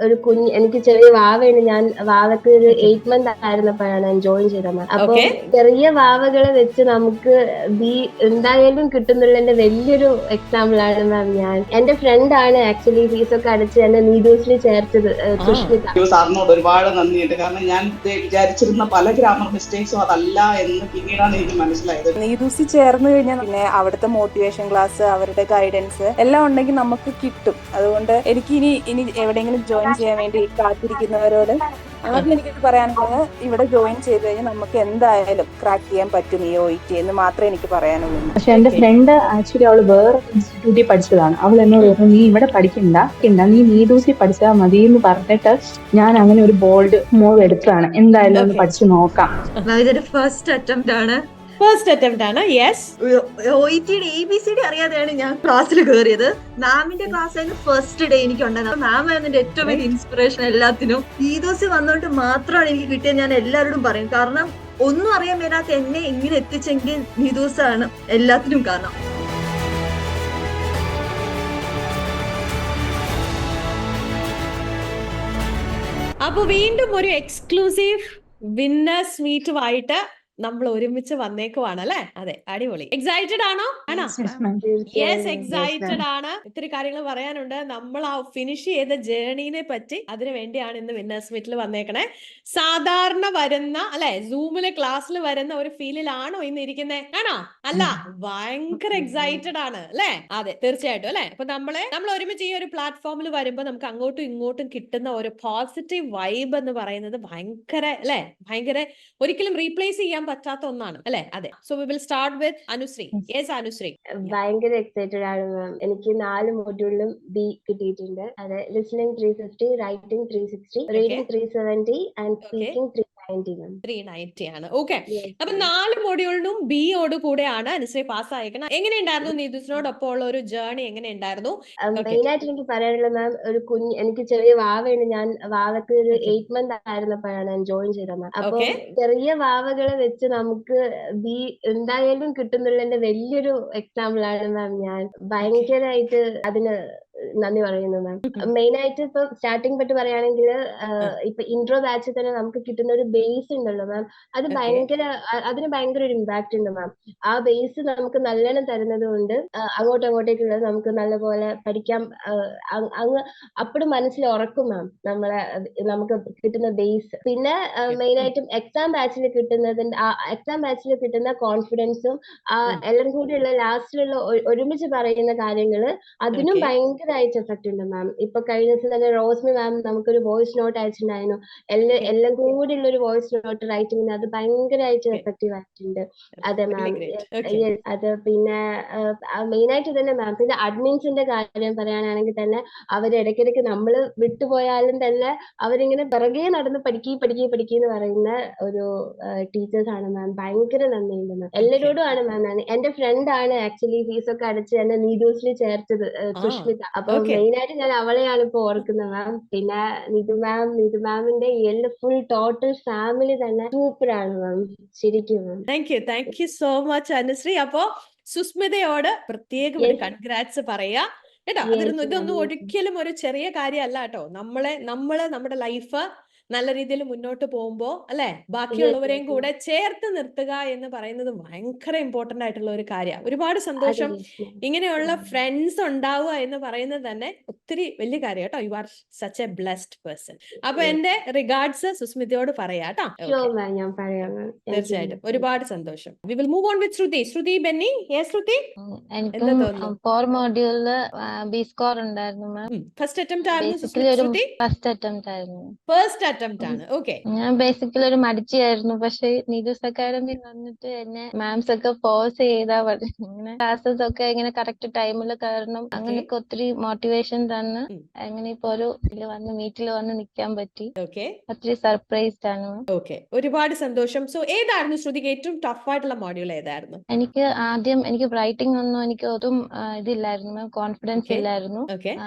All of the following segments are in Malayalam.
ഒരു കുഞ്ഞ് എനിക്ക് ചെറിയ വാവയാണ്. ഞാൻ വാവക്ക് ഒരു 8 മന്ത് ആയിരുന്നപ്പോഴാണ് ഞാൻ ജോയിൻ ചെയ്തത് മാം. അപ്പം ചെറിയ വാവകളെ വെച്ച് നമുക്ക് ബി എന്തായാലും കിട്ടുന്നുള്ളതിന്റെ വലിയൊരു എക്സാമ്പിൾ ആണ് മാം ഞാൻ. എന്റെ ഫ്രണ്ട് ആണ് ആക്ച്വലി ഫീസൊക്കെ അടച്ച് എന്നെ നീഡൂസിൽ ചേർത്തത്, സുഷ്മിത. സാറിനോട് ഒരുപാട് നന്ദിയുണ്ട്. കാരണം ഞാൻ വിചാരിച്ചിരുന്ന പല ഗ്രാമർ മിസ്റ്റേക്സും അതല്ല എന്ന് പിന്നീടാണ് എനിക്ക് മനസ്സിലായത്. നീഡൂസിൽ ചേർന്ന് കഴിഞ്ഞാൽ പിന്നെ അവിടുത്തെ മോട്ടിവേഷൻ ക്ലാസ്, അവരുടെ ഗൈഡൻസ് എല്ലാം ഉണ്ടെങ്കിൽ നമുക്ക് കിട്ടും. അതുകൊണ്ട് എനിക്ക് ഇനി എവിടെയെങ്കിലും ജോയിൻ ചെയ്യാൻ വേണ്ടി കാത്തിരിക്കുന്നവരോട് ആദ്യം എനിക്കിത് പറയാനുള്ളത്, ഇവിടെ ജോയിൻ ചെയ്ത് കഴിഞ്ഞാൽ നമുക്ക് എന്തായാലും ക്രാക്ക് ചെയ്യാൻ പറ്റും ഈ OET എന്ന് മാത്രമേ എനിക്ക് പറയാനുള്ളൂ. പക്ഷെ എന്റെ ഫ്രണ്ട് ആക്ച്വലി അവള് വേറെ ഇൻസ്റ്റിറ്റ്യൂട്ടിൽ പഠിച്ചതാണ്. അവൾ എന്നോട് പറഞ്ഞു, നീ ഇവിടെ പഠിക്കണ്ട, നീ നീഡൂസിൽ പഠിച്ചാൽ മതി എന്ന് പറഞ്ഞിട്ട് ഞാൻ അങ്ങനെ ഒരു ബോൾഡ് മൂവ് എടുത്തതാണ്. എന്തായാലും ഒന്ന് പഠിച്ചു നോക്കാം. ഇതൊരു ഫസ്റ്റ് അറ്റംപ്റ്റ് ആണ്. യെസ്. OETയുടെ ABCD അറിയാതെയാണ് ഞാൻ ക്ലാസ്സിൽ കയറിയത്. മാമിന്റെ ക്ലാസ് ആയിരുന്നു ഫസ്റ്റ് ഡേ എനിക്ക് ഉണ്ടായിരുന്നത്. മാം ആയിരുന്നു എന്റെ ഏറ്റവും വലിയ ഇൻസ്പിറേഷൻ എല്ലാത്തിനും. നീഡൂസിൽ വന്നുകൊണ്ട് മാത്രമാണ് എനിക്ക് കിട്ടിയത്. ഞാൻ എല്ലാവരോടും പറയും. കാരണം ഒന്നും അറിയാൻ മേലാത്ത എന്നെ ഇങ്ങനെ എത്തിച്ചെങ്കിൽ നീഡൂസാണ് എല്ലാത്തിനും കാരണം. അപ്പൊ വീണ്ടും ഒരു എക്സ്ക്ലൂസീവ് വിന്നേഴ്സ് മീറ്റുമായിട്ട് നമ്മൾ ഒരുമിച്ച് വന്നേക്കുവാണ് അല്ലെ? അതെ, അടിപൊളി. എക്സൈറ്റഡ് ആണോ? യെസ്, എക്സൈറ്റഡ് ആണ്. ഇത്തിരി കാര്യങ്ങൾ പറയാനുണ്ട്. നമ്മൾ ആ ഫിനിഷ് ചെയ്ത ജേർണീനെ പറ്റി, അതിനു വേണ്ടിയാണ് ഇന്ന് വിന്നേഴ്സ് മീറ്റിൽ വന്നേക്കണേ. സാധാരണ വരുന്ന അല്ലെ, സൂമിലെ ക്ലാസ്സിൽ വരുന്ന ഒരു ഫീലിലാണോ ഇന്ന് ഇരിക്കുന്നത്? ആണോ? അല്ല, ഭയങ്കര എക്സൈറ്റഡ് ആണ് അല്ലെ? അതെ, തീർച്ചയായിട്ടും അല്ലെ. അപ്പൊ നമ്മൾ ഒരുമിച്ച് ഈ ഒരു പ്ലാറ്റ്ഫോമിൽ വരുമ്പോൾ നമുക്ക് അങ്ങോട്ടും ഇങ്ങോട്ടും കിട്ടുന്ന ഒരു പോസിറ്റീവ് വൈബ് എന്ന് പറയുന്നത് ഭയങ്കര അല്ലെ, ഭയങ്കര ഒരിക്കലും റീപ്ലേസ് ചെയ്യാൻ പറ്റാത്ത ഒന്നാണ് അല്ലെ? അതെ. So we will start with Anusree. Yes Anusree. ഭയങ്കര എക്സൈറ്റഡ് ആണ് മാം. എനിക്ക് 4 മോഡ്യൂളിലും B കിട്ടിയിട്ടുണ്ട്. അതെ, listening 350, writing 360, reading 370 and speaking 390 ആണ്. ഓക്കെ. അപ്പൊ 4 മോഡ്യൂളിനും ബിയോട് കൂടെയാണ് അനുശ്രീ പാസ് ആയേക്കണം. എങ്ങനെയുണ്ടായിരുന്നു നീതുസിനോടൊപ്പം ഉള്ള ഒരു ജേർണി? എങ്ങനെയുണ്ടായിരുന്നു? മെയിൻ ആയിട്ട് എനിക്ക് പറയാനുള്ളത് മാം, ഒരു കുഞ്ഞ് എനിക്ക് ചെറിയ വാവയാണ്. ഞാൻ വാവക്ക് ഒരു 8 മന്ത് ആയിരുന്നപ്പോഴാണ് ഞാൻ ജോയിൻ ചെയ്തത് മാം. അപ്പൊ ചെറിയ വാവകളെ വെച്ച് നമുക്ക് ബി എന്തായാലും കിട്ടുന്നുള്ളതിന്റെ വലിയൊരു എക്സാമ്പിൾ ആണ് മാം ഞാൻ. ഭയങ്കരമായിട്ട് അതിന് നന്ദി പറയുന്നു മാം. മെയിൻ ആയിട്ട് ഇപ്പൊ സ്റ്റാർട്ടിങ് പറ്റി പറയുകയാണെങ്കിൽ, ഇപ്പൊ ഇൻട്രോ ബാച്ചിൽ തന്നെ നമുക്ക് കിട്ടുന്ന ഒരു ബേസ് ഉണ്ടല്ലോ മാം, അത് അതിന് ഭയങ്കര ഒരു ഇമ്പാക്ട് ഉണ്ട് മാം. ആ ബേസ് നമുക്ക് നല്ലോണം തരുന്നത് കൊണ്ട് അങ്ങോട്ടേക്കുള്ളത് നമുക്ക് നല്ലപോലെ പഠിക്കാം. അങ്ങ് അപ്പോഴും മനസ്സിൽ ഉറക്കും മാം നമുക്ക് കിട്ടുന്ന ബേസ്. പിന്നെ മെയിൻ ആയിട്ടും എക്സാം ബാച്ചിൽ കിട്ടുന്ന കോൺഫിഡൻസും എല്ലാം കൂടിയുള്ള ലാസ്റ്റിലുള്ള ഒരുമിച്ച് പറയുന്ന കാര്യങ്ങള്, അതിനും ഭയങ്കരമായിട്ട് എഫക്ട് ഉണ്ട് മാം. ഇപ്പൊ കഴിഞ്ഞ ദിവസം തന്നെ റോസ്മി മാം നമുക്കൊരു വോയിസ് നോട്ട് അയച്ചിട്ടുണ്ടായിരുന്നു. എല്ലാം കൂടിയുള്ള ഒരു വോയിസ് നോട്ട് റൈറ്റിംഗിന് അത് ഭയങ്കരമായിട്ട് എഫക്റ്റീവ് ആയിട്ടുണ്ട്. അതെ മാം. അത് പിന്നെ മെയിൻ ആയിട്ട് തന്നെ മാം. പിന്നെ അഡ്മിൻസിന്റെ കാര്യം പറയാനാണെങ്കിൽ തന്നെ, അവരിടയ്ക്കിടയ്ക്ക് നമ്മള് വിട്ടുപോയാലും തന്നെ അവരിങ്ങനെ പിറകെ നടന്ന് പഠിക്കുന്ന പറയുന്ന ഒരു ടീച്ചേഴ്സ് ആണ് മാം. ഭയങ്കര നന്ദിയുണ്ട് മാം. എല്ലാരോടും ആണ് മാം നന്ദി. എന്റെ ഫ്രണ്ട് ആണ് ആക്ച്വലി ഫീസൊക്കെ അടച്ച് എന്നെ നീഡൂസിൽ ചേർത്തത്, സുഷ്മിത. അപ്പൊ മെയിൻ ആയിട്ട് ഞാൻ അവളെയാണ് ഇപ്പൊ ഓർക്കുന്നത് മാം. പിന്നെ നിതു മാമിന്റെ ഫുൾ ടോട്ടൽ ഫാമിലി തന്നെ സൂപ്പർ ആണ് മാം, ശരിക്കും ma'am. Thank you so much Anusree. അപ്പൊ സുസ്മിതയോട് പ്രത്യേകം ഒരു കൺഗ്രാറ്റ്സ് പറയാ കേട്ടോ. ഇതൊന്നും ഒരിക്കലും ഒരു ചെറിയ കാര്യമല്ല കേട്ടോ. നമ്മുടെ ലൈഫ് നല്ല രീതിയിൽ മുന്നോട്ട് പോകുമ്പോ അല്ലെ, ബാക്കിയുള്ളവരെയും കൂടെ ചേർത്ത് നിർത്തുക എന്ന് പറയുന്നത് ഭയങ്കര ഇമ്പോർട്ടന്റ് ആയിട്ടുള്ള ഒരു കാര്യമാണ്. ഒരുപാട് സന്തോഷം. ഇങ്ങനെയുള്ള ഫ്രണ്ട്സ് ഉണ്ടാവുക എന്ന് പറയുന്നത് തന്നെ ഒത്തിരി വലിയ കാര്യം കേട്ടോ. You are such a blessed person. അപ്പൊ എന്റെ റിഗാർഡ്സ് സുസ്മിതയോട് പറയാ കേട്ടോ. തീർച്ചയായിട്ടും. ഒരുപാട് സന്തോഷം. We will move on with Sruthi Benny. Yes Sruthi. B score ഉണ്ടായിരുന്നു മാം. ഫസ്റ്റ് അറ്റംപ്റ്റ് ആയിരുന്നു. ഫസ്റ്റ് അറ്റംപ്റ്റ് ആണ്. ഓക്കെ. ഞാൻ ബേസിക്കലി ഒരു മടിച്ചിയായിരുന്നു. പക്ഷെ നീഡൂസ് അക്കാഡമി വന്നിട്ട് എന്നെ മാംസ് ഒക്കെ ഫോഴ്സ് ചെയ്താ ഇങ്ങനെ ക്ലാസ്സസ് ഒക്കെ ഇങ്ങനെ കറക്റ്റ് ടൈമിൽ കയറണം, അങ്ങനെയൊക്കെ ഒത്തിരി മോട്ടിവേഷൻ തന്ന് അങ്ങനെ ഇപ്പൊ ഒരു മീറ്റിൽ വന്ന് നിൽക്കാൻ പറ്റി. ഒത്തിരി സർപ്രൈസ്ഡ് ആണ്. ഓക്കെ, ഒരുപാട് സന്തോഷം. സോ ഏതായിരുന്നു ശ്രുതിക്ക് ഏറ്റവും ടഫ് ആയിട്ടുള്ള മോഡ്യൂൾ? ഏതായിരുന്നു? എനിക്ക് റൈറ്റിംഗ് ഒന്നും എനിക്ക് ഒട്ടും ഇതില്ലായിരുന്നു മാം, കോൺഫിഡൻസ് ഇല്ലായിരുന്നു.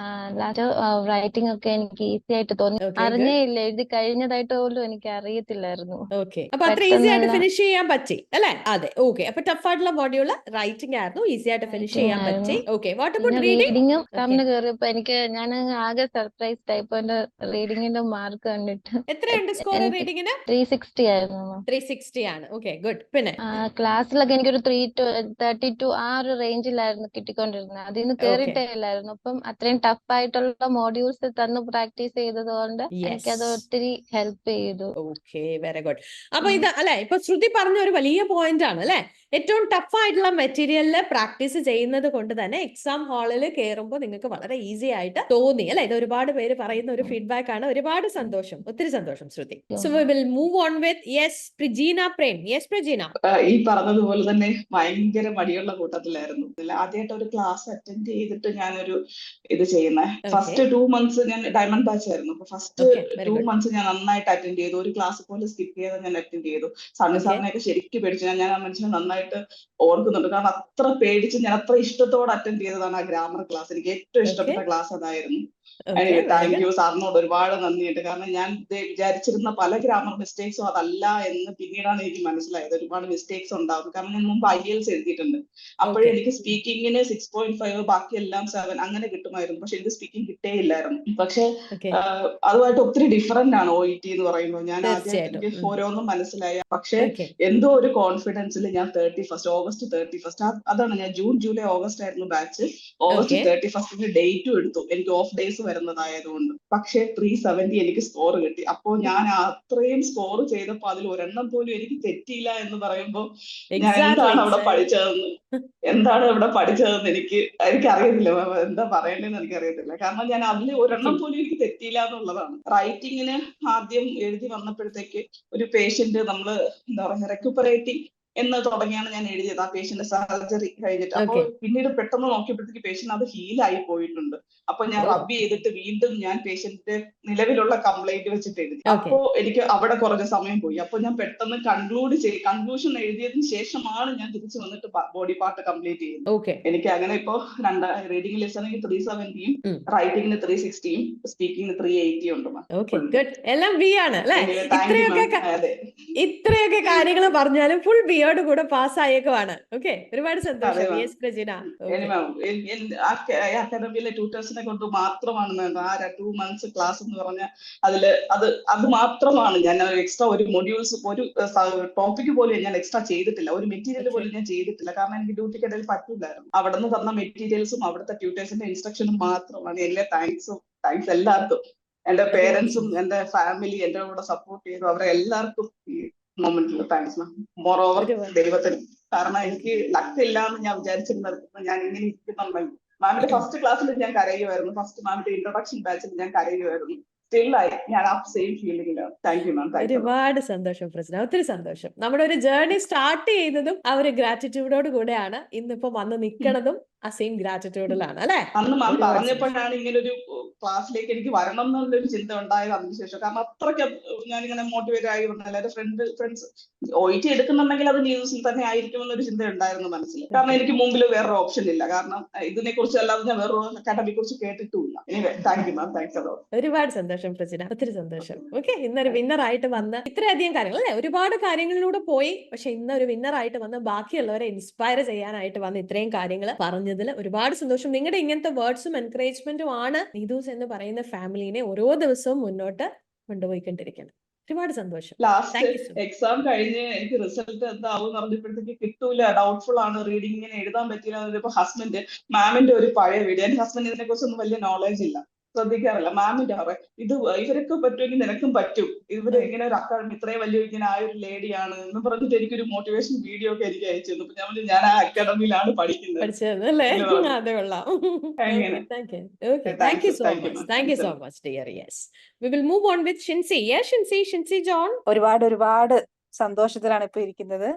ലാസ്റ്റ് റൈറ്റിംഗ് ഒക്കെ എനിക്ക് ഈസി ആയിട്ട് തോന്നി. അറിഞ്ഞേ ഇല്ല, എഴുതി കഴിഞ്ഞതായിട്ട് പോലും എനിക്ക് അറിയത്തില്ലായിരുന്നു. ഓക്കെ, അപ്പൊ അത്ര ഈസി ആയിട്ട് പെട്ടെന്നുള്ള ഫിനിഷ് ചെയ്യാൻ പറ്റി അല്ലേ? അതെ, ഓക്കെ. അപ്പൊ ടഫ് ആയിട്ടുള്ള മോഡ്യൂള് റൈറ്റിംഗ് ആയിരുന്നു, ഈസി ആയിട്ട് ഫിനിഷ് റൈറ്റിംഗ് ചെയ്യാൻ പറ്റി. ആയിരുന്നു. ഓക്കെ, വാട്ട് പിന്നെ അബൌട്ട് റീഡിംഗ്? റീഡിങ്ങും ഓക്കെ, കണ്ണ് കയറിയപ്പോ ഞാൻ ആകെ സർപ്രൈസ് ടൈപ്പ് എന്റെ റീഡിങ്ങിന്റെ മാർക്ക് കണ്ടിട്ട്. എത്രയുണ്ട് സ്കോർ എനിക്ക് റീഡിങ്ങിന്? 360 ആയിരുന്നു. 360 ആണ്. Okay, good. പിന്നെ ക്ലാസ്സിലൊക്കെ എനിക്കൊരു 32 ആ ഒരു റേഞ്ചിലായിരുന്നു കിട്ടിക്കൊണ്ടിരുന്നത്. അതിൽ നിന്ന് ഓക്കെ, കേറിയിട്ടേ ഇല്ലായിരുന്നു. അപ്പം അത്രയും ടഫ് ആയിട്ടുള്ള മോഡ്യൂൾസ് തന്ന് പ്രാക്ടീസ് ചെയ്തത് കൊണ്ട് യെസ്, എനിക്കത് ഒത്തിരി ഹെൽപ്പ് ചെയ്തു. Okay, very good. അപ്പൊ ഇത് അല്ലെ, ഇപ്പൊ ശ്രുതി പറഞ്ഞ ഒരു വലിയ പോയിന്റ് ആണ് അല്ലെ, ഏറ്റവും ടഫ് ആയിട്ടുള്ള മെറ്റീരിയലില് പ്രാക്ടീസ് ചെയ്യുന്നത് കൊണ്ട് തന്നെ എക്സാം ഹാളിൽ കയറുമ്പോൾ നിങ്ങൾക്ക് വളരെ ഈസി ആയിട്ട് തോന്നി അല്ലെ? ഇത് ഒരുപാട് പേര് പറയുന്ന ഒരു ഫീഡ്ബാക്ക് ആണ്. ഒരുപാട് സന്തോഷം, ഒത്തിരി സന്തോഷം Shruthi. So we will move on with yes Prajeena Prem. Yes Prajeena. ഈ പറഞ്ഞതുപോലെ തന്നെ ഭയങ്കര മടിയുള്ള കൂട്ടത്തിലായിരുന്നു. ആദ്യമായിട്ട് ഒരു ക്ലാസ് അറ്റൻഡ് ചെയ്തിട്ട് ഞാനൊരു ഇത് ചെയ്യുന്നത്. ഫസ്റ്റ് 2 months ഞാൻ ഡയമണ്ട് ബാച്ച് ആയിരുന്നു. അപ്പൊ first okay, very 2 good. months ഞാൻ നന്നായിട്ട് അറ്റൻഡ് ചെയ്തു. ഒരു ക്ലാസ് പോലും സ്കിപ്പ് ചെയ്യാതെ ഞാൻ അറ്റൻഡ് ചെയ്തു. സണ്ണി ഓക്കെ, സാറിനെയൊക്കെ ശരിക്കും പേടിച്ചു. ഞാൻ ആ മനുഷ്യനെ നന്നായിട്ട് ഓർക്കുന്നുണ്ട്. കാരണം അത്ര പേടിച്ച് ഞാൻ അത്ര ഇഷ്ടത്തോടെ അറ്റൻഡ് ചെയ്തതാണ് ആ ഗ്രാമർ ക്ലാസ്. എനിക്ക് ഏറ്റവും ഓക്കെ, ഇഷ്ടപ്പെട്ട ക്ലാസ് അതായിരുന്നു. Okay, anyway very thank good. You സാറിനോട് ഒരുപാട് നന്ദിയുണ്ട്. കാരണം ഞാൻ വിചാരിച്ചിരുന്ന പല ഗ്രാമർ മിസ്റ്റേക്സും അതല്ല എന്ന് പിന്നീടാണ് എനിക്ക് മനസ്സിലായത്. ഒരുപാട് മിസ്റ്റേക്സ് ഉണ്ടാവും. കാരണം ഞാൻ മുമ്പ് IELTS എഴുതിയിട്ടുണ്ട്. അപ്പോഴും ഓക്കെ, എനിക്ക് സ്പീക്കിങ്ങിന് 6.5 ബാക്കി എല്ലാം 7 അങ്ങനെ കിട്ടുമായിരുന്നു. പക്ഷെ എനിക്ക് സ്പീക്കിംഗ് കിട്ടേയില്ലായിരുന്നു. പക്ഷെ ഓക്കെ, അതുമായിട്ട് ഒത്തിരി ഡിഫറന്റ് ആണ് OET എന്ന് പറയുമ്പോൾ. ഞാൻ ആദ്യമായിട്ട് തീർച്ചയായിട്ടും. എനിക്ക് ഓരോന്നും മനസ്സിലായി. പക്ഷെ ഓക്കെ, എന്തോ ഒരു കോൺഫിഡൻസിൽ ഞാൻ ഓഗസ്റ്റ് 31 അതാണ് ഞാൻ ജൂൺ ജൂലൈ ഓഗസ്റ്റ് ആയിരുന്നു ബാച്ച്. ഓഗസ്റ്റ് ഓക്കെ, 31 ഡേറ്റും എടുത്തു. എനിക്ക് ഓഫ് ഡേയ്സ് വരുന്നതായതുകൊണ്ട്. പക്ഷെ 370 എനിക്ക് സ്കോർ കിട്ടി. അപ്പോൾ ഞാൻ അത്രയും സ്കോർ ചെയ്തപ്പോൾ അതിൽ ഒരെണ്ണം പോലും എനിക്ക് തെറ്റിയില്ല എന്ന് പറയുമ്പോൾ ഞാൻ എന്താണ് അവിടെ പഠിച്ചതെന്ന് എനിക്കറിയത്തില്ല. എന്താ പറയേണ്ടതെന്ന് എനിക്കറിയത്തില്ല. കാരണം ഞാൻ അതിൽ ഒരെണ്ണം പോലും എനിക്ക് തെറ്റിയില്ല എന്നുള്ളതാണ്. റൈറ്റിങ്ങിന് ആദ്യം എഴുതി വന്നപ്പോഴത്തേക്ക് ഒരു പേഷ്യന്റ് നമ്മള് എന്താ പറയുക റെക്യുപ്പറേറ്റിംഗ് എന്ന് തുടങ്ങിയാണ് ഞാൻ എഴുതിയത്. ആ പേഷ്യന്റ് സർജറി കഴിഞ്ഞിട്ട്. അപ്പോൾ പിന്നീട് പെട്ടെന്ന് നോക്കിയപ്പോഴത്തേക്ക് പേഷ്യന്റ് അത് ഹീലായി പോയിട്ടുണ്ട്. അപ്പൊ ഞാൻ റബ്ബ് ചെയ്തിട്ട് വീണ്ടും ഞാൻ പേഷ്യന്റിന്റെ നിലവിലുള്ള കംപ്ലൈന്റ് വെച്ചിട്ട് എഴുതി. അപ്പോ എനിക്ക് അവിടെ കുറച്ച് സമയം പോയി. അപ്പൊ ഞാൻ പെട്ടെന്ന് കൺക്ലൂഷൻ എഴുതിയതിനു ശേഷമാണ് ഞാൻ തിരിച്ചു വന്നിട്ട് ബോഡി പാർട്ട് കംപ്ലീറ്റ് ചെയ്യുന്നത്. എനിക്ക് അങ്ങനെ ഇപ്പോ റീഡിംഗ് ലിസണിങ് 370 റൈറ്റിംഗിന് 360 സ്പീക്കിംഗിന് 380 ഉണ്ട്. എല്ലാം ബി ആണ് അല്ലെ? ഇത്രയൊക്കെ കാര്യങ്ങൾ പറഞ്ഞാലും ഫുൾ ബിയോട് കൂടെ പാസ്സായേക്കുവാണ്. ഓക്കെ, ഒരുപാട് സന്തോഷം. യെസ് പ്രജീന. അക്കാദമിയിലെ ട്യൂട്ടേഴ്സിനെ കൊണ്ട് മാത്രമാണ് ആ 2 months ക്ലാസ് എന്ന് പറഞ്ഞാൽ അത് മാത്രമാണ്. ഞാൻ എക്സ്ട്രാ ഒരു മൊഡ്യൂൾസ് ഒരു ടോപ്പിക് പോലും ഞാൻ എക്സ്ട്രാ ചെയ്തിട്ടില്ല. ഒരു മെറ്റീരിയൽ പോലും ഞാൻ ചെയ്തിട്ടില്ല. കാരണം എനിക്ക് ഡ്യൂട്ടിക്കിടയിൽ പറ്റില്ലായിരുന്നു. അവിടെ നിന്ന് തന്ന മെറ്റീരിയൽസും അവിടുത്തെ ട്യൂട്ടേഴ്സിന്റെ ഇൻസ്ട്രക്ഷനും മാത്രമാണ്. എല്ലാ താങ്ക്സ് എല്ലാവർക്കും. എന്റെ പേരൻസും എന്റെ ഫാമിലി എന്റെ കൂടെ സപ്പോർട്ട് ചെയ്തു. അവരെ എല്ലാവർക്കും ഈ മൊമെന്റിൽ താങ്ക്സ്. മോർ ഓവർ ദൈവത്തിന്. കാരണം എനിക്ക് ലക്ക് ഇല്ലാന്ന് ഞാൻ വിചാരിച്ചിരുന്നത് ഞാൻ ഇങ്ങനെ ഇരിക്കുന്നുണ്ടെങ്കിൽ. മാമിന്റെ ഫസ്റ്റ് ക്ലാസ്സിൽ ഞാൻ കരയുമായിരുന്നു. ഫസ്റ്റ് മാമിന്റെ ഇൻട്രൊഡക്ഷൻ ബാച്ചിൽ ഞാൻ കരയുമായിരുന്നു. ഞാൻ ആ സെയിം ഫീലിംഗിലാണ്. Thank you ma'am. ഒരുപാട് സന്തോഷം പ്രശ്നം, ഒത്തിരി സന്തോഷം. നമ്മുടെ ഒരു ജേർണി സ്റ്റാർട്ട് ചെയ്യുന്നതും ആ ഒരു ഗ്രാറ്റിറ്റ്യൂഡോട് കൂടെയാണ്. ഇന്നിപ്പോ വന്ന് നിൽക്കുന്നതും ആ സെയിം ഗ്രാറ്റിറ്റ്യൂഡിലാണ് അല്ലെ? അന്ന് മാം പറഞ്ഞപ്പോഴാണ് ഇങ്ങനെ ഒരു ക്ലാസ്സിലേക്ക് എനിക്ക് വരണം എന്നുള്ളൊരു ചിന്ത ഉണ്ടായത് അതിനുശേഷം. കാരണം അത്രയ്ക്ക് ഞാനിങ്ങനെ മോട്ടിവേറ്റ് ആയി വന്നു. എല്ലാവരും ഫ്രണ്ട്സ് OET എടുക്കുന്നുണ്ടെങ്കിൽ അത് ന്യൂസിൽ തന്നെ ആയിരിക്കും എന്നൊരു ചിന്ത ഉണ്ടായിരുന്നു മനസ്സിൽ. കാരണം എനിക്ക് മുമ്പിൽ വേറൊരു ഓപ്ഷൻ ഇല്ല. കാരണം ഇതിനെ കുറിച്ച് അല്ലാതെ ഞാൻ വേറൊരു അക്കാഡമിയെ കുറിച്ച് കേട്ടിട്ടുമില്ല. Thank you ma'am. Thanks a lot. ഒരുപാട് സന്തോഷം പ്രജന, ഒത്തിരി സന്തോഷം. ഓക്കെ, ഇന്നൊരു വിന്നർ ആയിട്ട് വന്ന് ഇത്രയധികം കാര്യങ്ങൾ അല്ലെ, ഒരുപാട് കാര്യങ്ങളിലൂടെ പോയി. പക്ഷെ ഇന്നൊരു വിന്നർ ആയിട്ട് വന്ന് ബാക്കിയുള്ളവരെ ഇൻസ്പയർ ചെയ്യാനായിട്ട് വന്ന് ഇത്രയും കാര്യങ്ങൾ പറഞ്ഞതിൽ ഒരുപാട് സന്തോഷം. നിങ്ങളുടെ ഇങ്ങനത്തെ വേർഡ്സും എൻകറേജ്മെന്റും ആണ് നീതൂസ് എന്ന് പറയുന്ന ഫാമിലിനെ ഓരോ ദിവസവും മുന്നോട്ട് കൊണ്ടുപോയിക്കൊണ്ടിരിക്കുന്നത്. ഒരുപാട് സന്തോഷം. ലാസ്റ്റ് എക്സാം കഴിഞ്ഞ് എനിക്ക് റിസൾട്ട് എന്താവും പറഞ്ഞപ്പോഴത്തേക്ക് കിട്ടൂല, ഡൗട്ട്ഫുൾ ആണ്, റീഡിങ്ങിന് എഴുതാൻ പറ്റില്ല. ഹസ്ബൻഡ് മാമിന്റെ ഒരു പഴയ വീഡിയോ, എന്റെ ഹസ്ബൻഡ് ഇതിനെ കുറിച്ചൊന്നും വലിയ നോളജ് ഇല്ല, ശ്രദ്ധിക്കാറില്ല. മാമിന്റെ ഇത് ഇവരൊക്കെ പറ്റുമെങ്കിൽ നിനക്കും പറ്റും, ഇവര് ഇങ്ങനെ ഒരു അക്കാദമി ഇത്രയും വലിയ ഇങ്ങനെ ആ ഒരു ലേഡിയാണ് എന്ന് പറഞ്ഞിട്ട് എനിക്കൊരു മോട്ടിവേഷൻ വീഡിയോ ഒക്കെ എനിക്ക് അയച്ചു തന്നു. ഞാൻ ആ അക്കാദമിയിലാണ് പഠിക്കുന്നത്. ഒരുപാട് സന്തോഷത്തിലാണ് ഇപ്പൊ ഇരിക്കുന്നത്.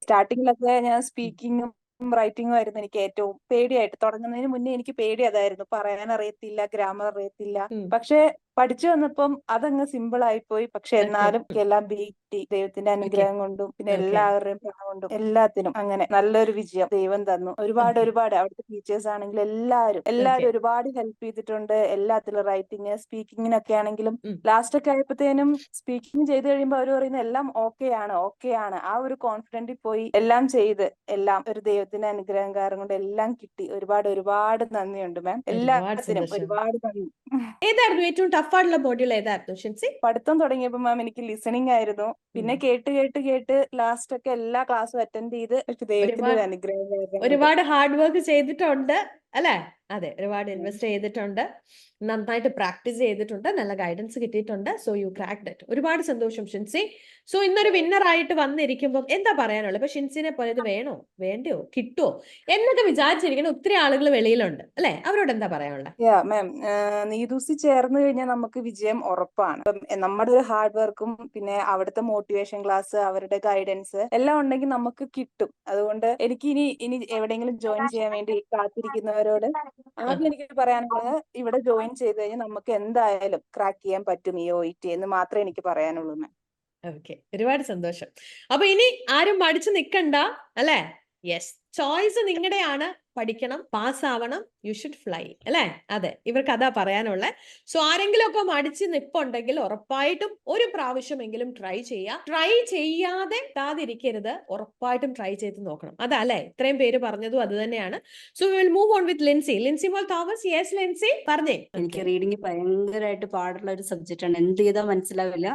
സ്റ്റാർട്ടിങ്ങിലൊക്കെ ഞാൻ സ്പീക്കിങ്ങും റൈറ്റിംഗും ആയിരുന്നു എനിക്ക് ഏറ്റവും പേടിയായിട്ട്. തുടങ്ങുന്നതിന് മുന്നേ എനിക്ക് പേടി അതായിരുന്നു. പറയാൻ അറിയത്തില്ല, ഗ്രാമർ അറിയത്തില്ല. പക്ഷെ പഠിച്ചു വന്നപ്പം അതങ്ങ് സിമ്പിൾ ആയിപ്പോയി. പക്ഷെ എന്നാലും എല്ലാം ബീറ്റി ദൈവത്തിന്റെ അനുഗ്രഹം കൊണ്ടും പിന്നെ എല്ലാവരുടെയും പണം കൊണ്ടും എല്ലാത്തിനും അങ്ങനെ നല്ലൊരു വിജയം ദൈവം തന്നു. ഒരുപാട് അവിടുത്തെ ടീച്ചേഴ്സ് ആണെങ്കിലും എല്ലാവരും ഒരുപാട് ഹെൽപ്പ് ചെയ്തിട്ടുണ്ട്. എല്ലാത്തിലും റൈറ്റിംഗ് സ്പീക്കിങ്ങിനൊക്കെ ആണെങ്കിലും ലാസ്റ്റ് ഒക്കെ ആയപ്പോഴത്തേനും സ്പീക്കിംഗ് ചെയ്ത് കഴിയുമ്പോൾ അവർ പറയുന്നത് എല്ലാം ഓക്കെയാണ്. ആ ഒരു കോൺഫിഡന്റിൽ പോയി എല്ലാം ചെയ്ത് എല്ലാം ഒരു ദൈവത്തിന്റെ അനുഗ്രഹം കാരണം കൊണ്ട് എല്ലാം കിട്ടി. ഒരുപാട് നന്ദിയുണ്ട് മാം. എല്ലാത്തിനും ഒരുപാട് നന്ദി. ഏതായിരുന്നു ഏറ്റവും ടഫായിട്ടുള്ള മോഡ്യൂൾ ഏതായിരുന്നു ഷിൻസി? പഠിത്തം തുടങ്ങിയപ്പോൾ മാം എനിക്ക് ലിസണിംഗ് ആയിരുന്നു. പിന്നെ കേട്ട് ലാസ്റ്റ് ഒക്കെ എല്ലാ ക്ലാസ്സും അറ്റൻഡ് ചെയ്ത് ദൈവത്തിന്റെ ഒരു അനുഗ്രഹം. ഒരുപാട് ഹാർഡ് വർക്ക് ചെയ്തിട്ടുണ്ട് അല്ലെ? അതെ, ഒരുപാട് ഇൻവെസ്റ്റ് ചെയ്തിട്ടുണ്ട്, നന്നായിട്ട് പ്രാക്ടീസ് ചെയ്തിട്ടുണ്ട്, നല്ല ഗൈഡൻസ് കിട്ടിയിട്ടുണ്ട്. So you cracked it. ഒരുപാട് സന്തോഷം ഷിൻസി. സോ ഇന്നൊരു വിന്നർ ആയിട്ട് വന്നിരിക്കുമ്പോൾ എന്താ പറയാനുള്ളത്? ഇപ്പൊ ഷിൻസിനെ പോലെ ഇത് വേണോ വേണ്ടയോ കിട്ടുമോ എന്നൊക്കെ വിചാരിച്ചിരിക്കുന്ന ഒത്തിരി ആളുകൾ വെളിയിലുണ്ട് അല്ലെ? അവരോട് എന്താ പറയാനുള്ളത്? മാം, നീതൂസി ചേർന്ന് കഴിഞ്ഞാൽ നമുക്ക് വിജയം ഉറപ്പാണ്. നമ്മുടെ ഒരു ഹാർഡ് വർക്കും പിന്നെ അവിടുത്തെ മോട്ടിവേഷൻ ക്ലാസ്, അവരുടെ ഗൈഡൻസ് എല്ലാം ഉണ്ടെങ്കിൽ നമുക്ക് കിട്ടും. അതുകൊണ്ട് എനിക്ക് ഇനി എവിടെയെങ്കിലും ജോയിൻ ചെയ്യാൻ വേണ്ടി കാത്തിരിക്കുന്നവരോട് ആദ്യം എനിക്ക് പറയാനുള്ളത്, ഇവിടെ ജോയിൻ ചെയ്ത് കഴിഞ്ഞാൽ നമുക്ക് എന്തായാലും ക്രാക്ക് ചെയ്യാൻ പറ്റും ഈ OET എന്ന് മാത്രമേ എനിക്ക് പറയാനുള്ളൂ മാം. ഓക്കെ, ഒരുപാട് സന്തോഷം. അപ്പൊ ഇനി ആരും മടിച്ചു നിക്കണ്ട അല്ലെ? യെസ്, ചോയ്സ് നിങ്ങളുടെയാണ്. പഠിക്കണം, പാസ്സാവണം, യു ഷുഡ് ഫ്ലൈ അല്ലെ? അതെ, ഇവർക്ക് അതാ പറയാനുള്ള. സോ ആരെങ്കിലും ഒക്കെ മടിച്ച് നിപ്പുണ്ടെങ്കിൽ ഉറപ്പായിട്ടും ഒരു പ്രാവശ്യമെങ്കിലും ട്രൈ ചെയ്യുക. ട്രൈ ചെയ്യാതെ കിട്ടാതിരിക്കരുത്, ഉറപ്പായിട്ടും ട്രൈ ചെയ്ത് നോക്കണം. അതാ അല്ലെ ഇത്രയും പേര് പറഞ്ഞതും അത് തന്നെയാണ്. So we will move on with Lincy Mol Thomas. Yes Lincy, പറഞ്ഞേ. എനിക്ക് റീഡിങ് ഭയങ്കരമായിട്ട് പാടുള്ള ഒരു സബ്ജക്റ്റ് ആണ്. എന്ത് ചെയ്താൽ മനസ്സിലാവില്ല.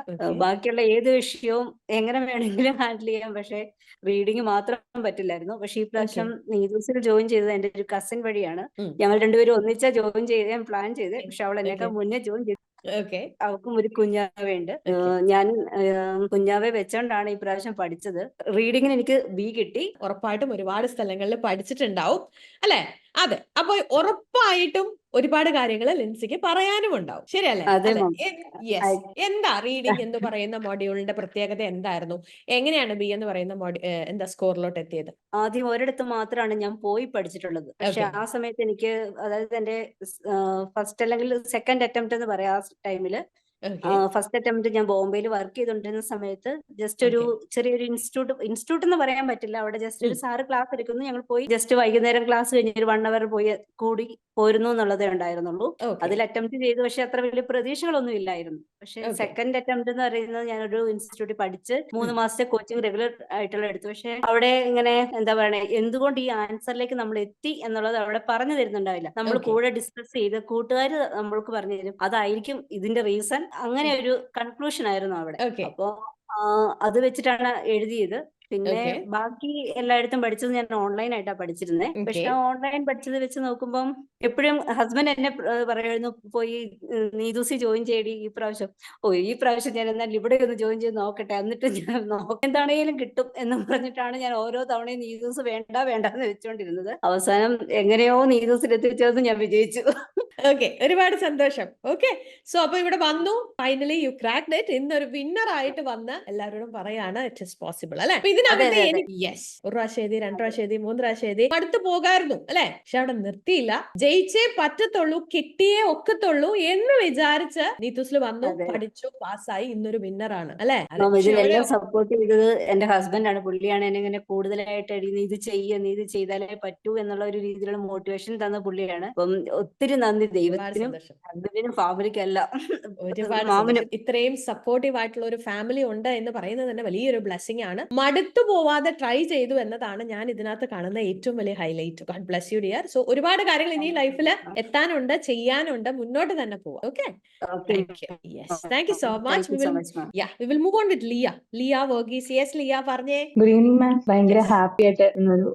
ബാക്കിയുള്ള ഏത് വിഷയവും എങ്ങനെ വേണമെങ്കിലും ഹാൻഡിൽ ചെയ്യാം, പക്ഷെ റീഡിങ് മാത്രം പറ്റില്ലായിരുന്നു. പക്ഷെ ഈ പ്രാവശ്യം നീതൂസിൽ ജോയിൻ ചെയ്തത് എന്റെ ഒരു കസിൻ വഴിയാണ്. ഞങ്ങൾ രണ്ടുപേരും ഒന്നിച്ചാ ജോയിൻ ചെയ്യാൻ പ്ലാൻ ചെയ്ത്, പക്ഷെ അവൾ എന്നേക്കാൾ മുന്നേ ജോയിൻ ചെയ്തു. അവൾക്കും ഒരു കുഞ്ഞാവയുണ്ട്. ഞാൻ കുഞ്ഞാവെ വെച്ചോണ്ടാണ് ഈ പ്രാവശ്യം പഠിച്ചത്. റീഡിങ്ങിന് എനിക്ക് B കിട്ടി. ഉറപ്പായിട്ടും ഒരുപാട് സ്ഥലങ്ങളിൽ പഠിച്ചിട്ടുണ്ടാവും അല്ലെ? അതെ, അപ്പൊ ഉറപ്പായിട്ടും ഒരുപാട് കാര്യങ്ങൾ ലിൻസിക്ക് പറയാനും ഉണ്ടാവും, ശരിയല്ലേ? എന്താ റീഡിംഗ് എന്ന് പറയുന്ന മോഡ്യൂളിന്റെ പ്രത്യേകത എന്തായിരുന്നു? എങ്ങനെയാണ് B എന്ന് പറയുന്ന സ്കോറിലോട്ട് എത്തിയത്? ആദ്യം ഒരിടത്ത് മാത്രമാണ് ഞാൻ പോയി പഠിച്ചിട്ടുള്ളത്. പക്ഷെ ആ സമയത്ത് എനിക്ക്, അതായത് എന്റെ ഫസ്റ്റ് അല്ലെങ്കിൽ സെക്കൻഡ് അറ്റംപ്റ്റ് എന്ന് പറയാം, ആ ടൈമില് ഫസ്റ്റ് അറ്റംപ്റ്റ് ഞാൻ ബോംബെയിൽ വർക്ക് ചെയ്തുകൊണ്ടിരുന്ന സമയത്ത് ജസ്റ്റ് ഒരു ചെറിയൊരു ഇൻസ്റ്റിറ്റ്യൂട്ട് എന്ന് പറയാൻ പറ്റില്ല, അവിടെ ജസ്റ്റ് ഒരു സാറ് ക്ലാസ് എടുക്കുന്നു, ഞങ്ങൾ പോയി ജസ്റ്റ് വൈകുന്നേരം ക്ലാസ് കഴിഞ്ഞ് ഒരു 1 hour കൂടി പോരുന്നു എന്നുള്ളതേ ഉണ്ടായിരുന്നുള്ളൂ. അതിൽ അറ്റംപ്റ്റ് ചെയ്തു, പക്ഷെ അത്ര വലിയ പ്രതീക്ഷകളൊന്നും ഇല്ലായിരുന്നു. പക്ഷെ സെക്കൻഡ് അറ്റംപ്റ്റ് എന്ന് പറയുന്നത് ഞാനൊരു ഇൻസ്റ്റിറ്റ്യൂട്ടിൽ പഠിച്ച് 3 മാസത്തെ കോച്ചിങ് റെഗുലർ ആയിട്ടുള്ള എടുത്തു. പക്ഷെ അവിടെ ഇങ്ങനെ എന്താ പറയണേ, എന്തുകൊണ്ട് ഈ ആൻസറിലേക്ക് നമ്മൾ എത്തി എന്നുള്ളത് അവിടെ പറഞ്ഞു തരുന്നുണ്ടാവില്ല. നമ്മൾ കൂടെ ഡിസ്കസ് ചെയ്ത് കൂട്ടുകാർ നമ്മൾക്ക് പറഞ്ഞു തരും, അതായിരിക്കും ഇതിന്റെ റീസൺ. അങ്ങനെ ഒരു കൺക്ലൂഷൻ ആയിരുന്നു അവിടെ. അപ്പോ അത് വെച്ചിട്ടാണ് എഴുതിയത്. പിന്നെ ബാക്കി എല്ലായിടത്തും പഠിച്ചത് ഞാൻ ഓൺലൈൻ ആയിട്ടാ പഠിച്ചിരുന്നത്. പക്ഷെ ഓൺലൈൻ പഠിച്ചത് വെച്ച് നോക്കുമ്പോൾ എപ്പോഴും ഹസ്ബൻഡ് എന്നെ പറയുന്നു, പോയി നീതൂസി ജോയിൻ ചെയ്യടി ഈ പ്രാവശ്യം. ഈ പ്രാവശ്യം ഞാൻ എന്നാൽ ഇവിടെ ഒന്ന് ജോയിൻ ചെയ്ത് നോക്കട്ടെ, എന്നിട്ട് ഞാൻ എന്താണേലും കിട്ടും എന്ന് പറഞ്ഞിട്ടാണ് ഞാൻ ഓരോ തവണയും നീതൂസ് വേണ്ടെന്ന് വെച്ചോണ്ടിരുന്നത്. അവസാനം എങ്ങനെയോ നീതൂസിൽ എത്തിച്ചത് ഞാൻ വിജയിച്ചു. ഒരുപാട് സന്തോഷം. സോ അപ്പൊ ഇവിടെ വന്നു, ഫൈനലി യു ക്രാക്ഡ് ഇറ്റ്. ഇന്നൊരു വിന്നർ ആയിട്ട് വന്ന് എല്ലാവരോടും പറയാണ് ഇറ്റ് ഇസ് പോസിബിൾ അല്ലെ? ഇതിനകത്ത് യെസ്, 1 പ്രാവശ്യം എഴുതി, 2 പ്രാവശ്യം എഴുതി, 3 പ്രാവശ്യം എഴുതി, അടുത്ത് പോകായിരുന്നു അല്ലെ? പക്ഷെ അവിടെ നിർത്തിയില്ല. ജയിച്ചേ പറ്റത്തുള്ളൂ, കിട്ടിയേ ഒക്കത്തുള്ളൂ എന്ന് വിചാരിച്ച് നീതൂസിൽ വന്നു, പഠിച്ചു, പാസ്സായി, ഇന്നൊരു വിന്നർ ആണ് അല്ലെ? ഇതിലെല്ലാം സപ്പോർട്ട് ചെയ്തത് എന്റെ ഹസ്ബൻഡ് ആണ്. പുള്ളിയാണ് എന്നെ ഇങ്ങനെ കൂടുതലായിട്ട് നീ ഇത് ചെയ്താലേ പറ്റൂ എന്നുള്ള ഒരു രീതിയിലുള്ള മോട്ടിവേഷൻ തന്ന പുള്ളിയാണ്. അപ്പം ഒത്തിരി നന്ദി ദൈവത്തിനും ഹസ്ബൻഡിനും ഫാമിലിക്കും എല്ലാം. ഒരുപാട് ഇത്രയും സപ്പോർട്ടീവ് ആയിട്ടുള്ള ഒരു ഫാമിലി ഉണ്ട് എന്ന് പറയുന്നത് തന്നെ വലിയൊരു ബ്ലെസ്സിംഗ് ആണ്. മടുത്തു പോവാതെ ട്രൈ ചെയ്തു എന്നതാണ് ഞാൻ ഇതിനകത്ത് കാണുന്ന ഏറ്റവും വലിയ highlight. God bless you dear. So ഒരുപാട് കാര്യങ്ങൾ ഇനി ലൈഫിൽ എത്താനുണ്ട്, ചെയ്യാനുണ്ട്, മുന്നോട്ട് തന്നെ പോവാം. Thank you so much. We will move on with Liya Varghese. Yes Liya, പറഞ്ഞേ. Good evening ma'am. ഭയങ്കര ഹാപ്പി ആയിട്ട് ഒരു